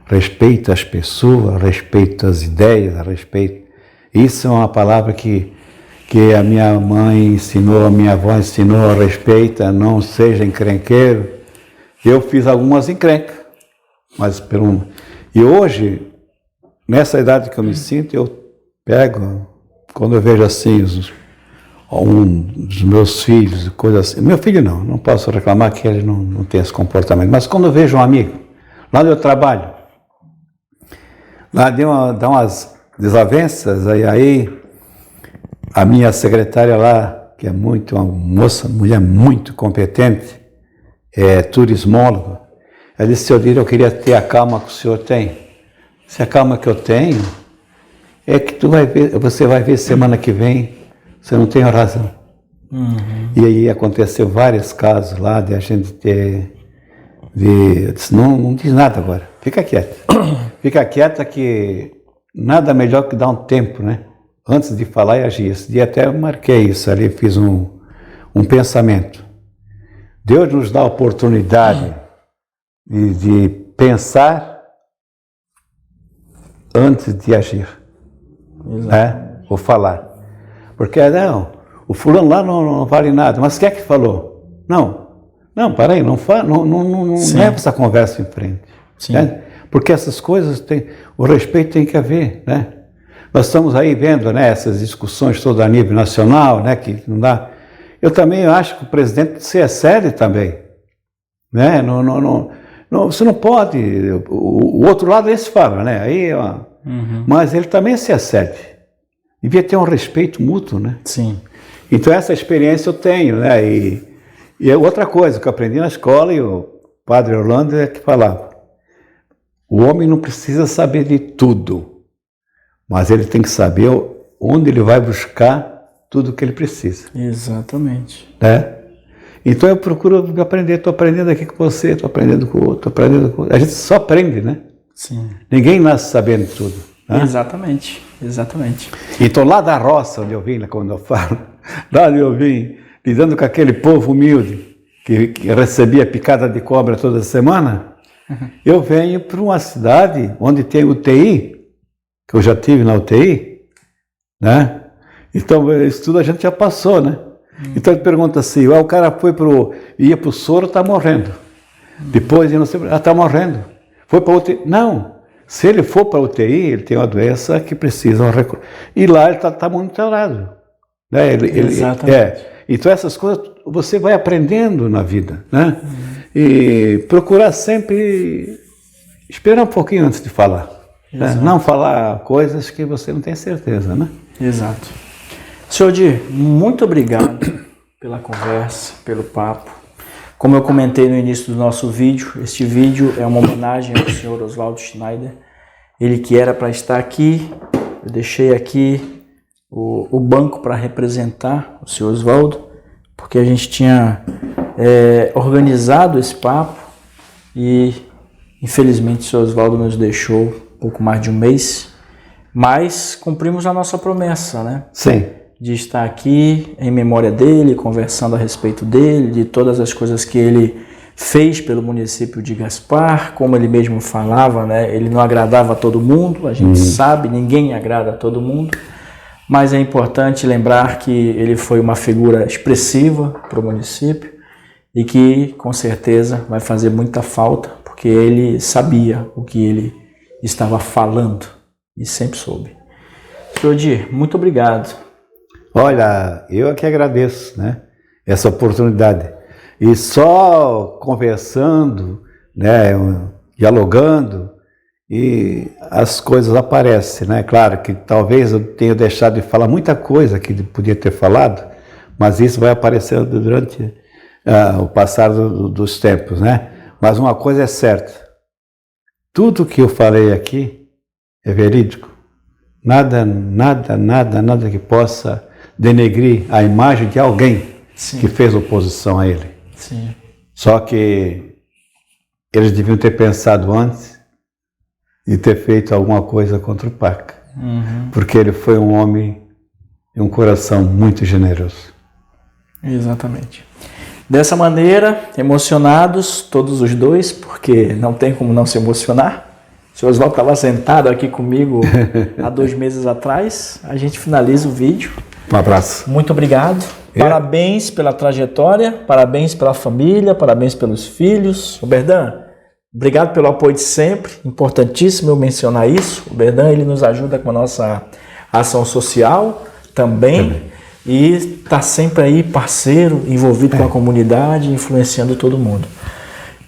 Respeito às pessoas, respeito às ideias, respeito. Isso é uma palavra que a minha mãe ensinou, a minha avó ensinou, respeita, não seja encrenqueiro. Eu fiz algumas encrencas, mas E hoje, nessa idade que eu me sinto, eu pego, quando eu vejo assim dos meus filhos, coisas assim. Meu filho não posso reclamar que ele não tem esse comportamento, mas quando eu vejo um amigo, lá onde eu trabalho, lá dá umas desavenças, aí a minha secretária lá, que é uma mulher muito competente, turismóloga, ela disse: "Senhor Dir, eu queria ter a calma que o senhor tem. Se a calma que eu tenho é que você vai ver semana que vem, você não tem razão." E aí aconteceu vários casos lá de a gente ter... Eu disse: não diz nada agora, fica quieta. Fica quieta que nada melhor que dar um tempo, né? Antes de falar e agir. Esse dia até eu marquei isso ali, fiz um pensamento. Deus nos dá a oportunidade de pensar antes de agir, né? Ou falar. Porque o fulano lá não vale nada, mas quem é que falou? Não, para aí, não leva essa conversa em frente. Né? Porque essas coisas o respeito tem que haver, né? Nós estamos aí vendo, né, essas discussões todas a nível nacional, né, que não dá. Eu também acho que o presidente se excede também, né? Você não pode. O outro lado esse fala, né? Aí, mas ele também se excede. Devia ter um respeito mútuo, né? Sim. Então essa experiência eu tenho, né? E é outra coisa que eu aprendi na escola, e o padre Orlando é que falava: o homem não precisa saber de tudo, mas ele tem que saber onde ele vai buscar tudo o que ele precisa. Exatamente. Né? Então eu procuro aprender, estou aprendendo aqui com você, estou aprendendo com o outro, A gente só aprende, né? Sim. Ninguém nasce sabendo tudo. Né? Exatamente. Então lá da roça onde eu vim, quando eu falo, lá onde eu vim, lidando com aquele povo humilde, que recebia picada de cobra toda semana, eu venho para uma cidade onde tem UTI, que eu já tive na UTI, né? Então, isso tudo a gente já passou, né? Então ele pergunta assim: o cara ia para o soro, está morrendo. Depois, está morrendo. Foi para UTI. Não, se ele for para UTI, ele tem uma doença que precisa e lá ele está monitorado. Né? Exatamente. Então essas coisas você vai aprendendo na vida, né? E procurar sempre esperar um pouquinho antes de falar. Né? Não falar coisas que você não tem certeza, né? Exato. Senhor Dir, muito obrigado pela conversa, pelo papo. Como eu comentei no início do nosso vídeo, este vídeo é uma homenagem ao senhor Oswaldo Schneider. Ele que era para estar aqui, eu deixei aqui o banco para representar o senhor Oswaldo, porque a gente tinha organizado esse papo e, infelizmente, o senhor Oswaldo nos deixou pouco mais de um mês, mas cumprimos a nossa promessa, né? Sim. De estar aqui em memória dele, conversando a respeito dele, de todas as coisas que ele fez pelo município de Gaspar, como ele mesmo falava, né? Ele não agradava a todo mundo, a gente sabe, ninguém agrada a todo mundo, mas é importante lembrar que ele foi uma figura expressiva para o município e que com certeza vai fazer muita falta, porque ele sabia o que ele estava falando e sempre soube. Senhor Odir, muito obrigado. Olha, eu aqui agradeço, né, essa oportunidade. E só conversando, né, dialogando, e as coisas aparecem, né? Claro que talvez eu tenha deixado de falar muita coisa que podia ter falado, mas isso vai aparecendo durante o passar dos tempos, né? Mas uma coisa é certa, tudo que eu falei aqui é verídico. Nada que possa denegrir a imagem de alguém que fez oposição a ele. Sim. Só que eles deviam ter pensado antes e ter feito alguma coisa contra o PAC. Porque ele foi um homem e um coração muito generoso. Exatamente. Dessa maneira, emocionados todos os dois, porque não tem como não se emocionar. O senhor Oswaldo estava sentado aqui comigo há 2 meses atrás. A gente finaliza o vídeo. Um abraço. Muito obrigado. Parabéns pela trajetória, parabéns pela família, parabéns pelos filhos. O Berdan, obrigado pelo apoio de sempre. Importantíssimo eu mencionar isso. O Berdan, ele nos ajuda com a nossa ação social também. E está sempre aí parceiro, envolvido com a comunidade, influenciando todo mundo.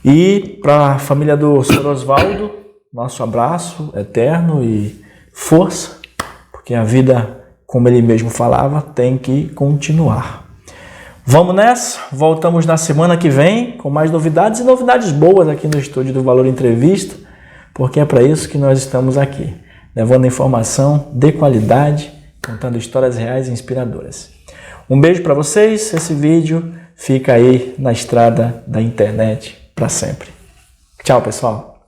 E para a família do senhor Oswaldo, nosso abraço eterno e força, porque a vida, como ele mesmo falava, tem que continuar. Vamos nessa, voltamos na semana que vem com mais novidades e novidades boas aqui no estúdio do Valor Entrevista, porque é para isso que nós estamos aqui, levando informação de qualidade, contando histórias reais e inspiradoras. Um beijo para vocês, esse vídeo fica aí na estrada da internet para sempre. Tchau, pessoal!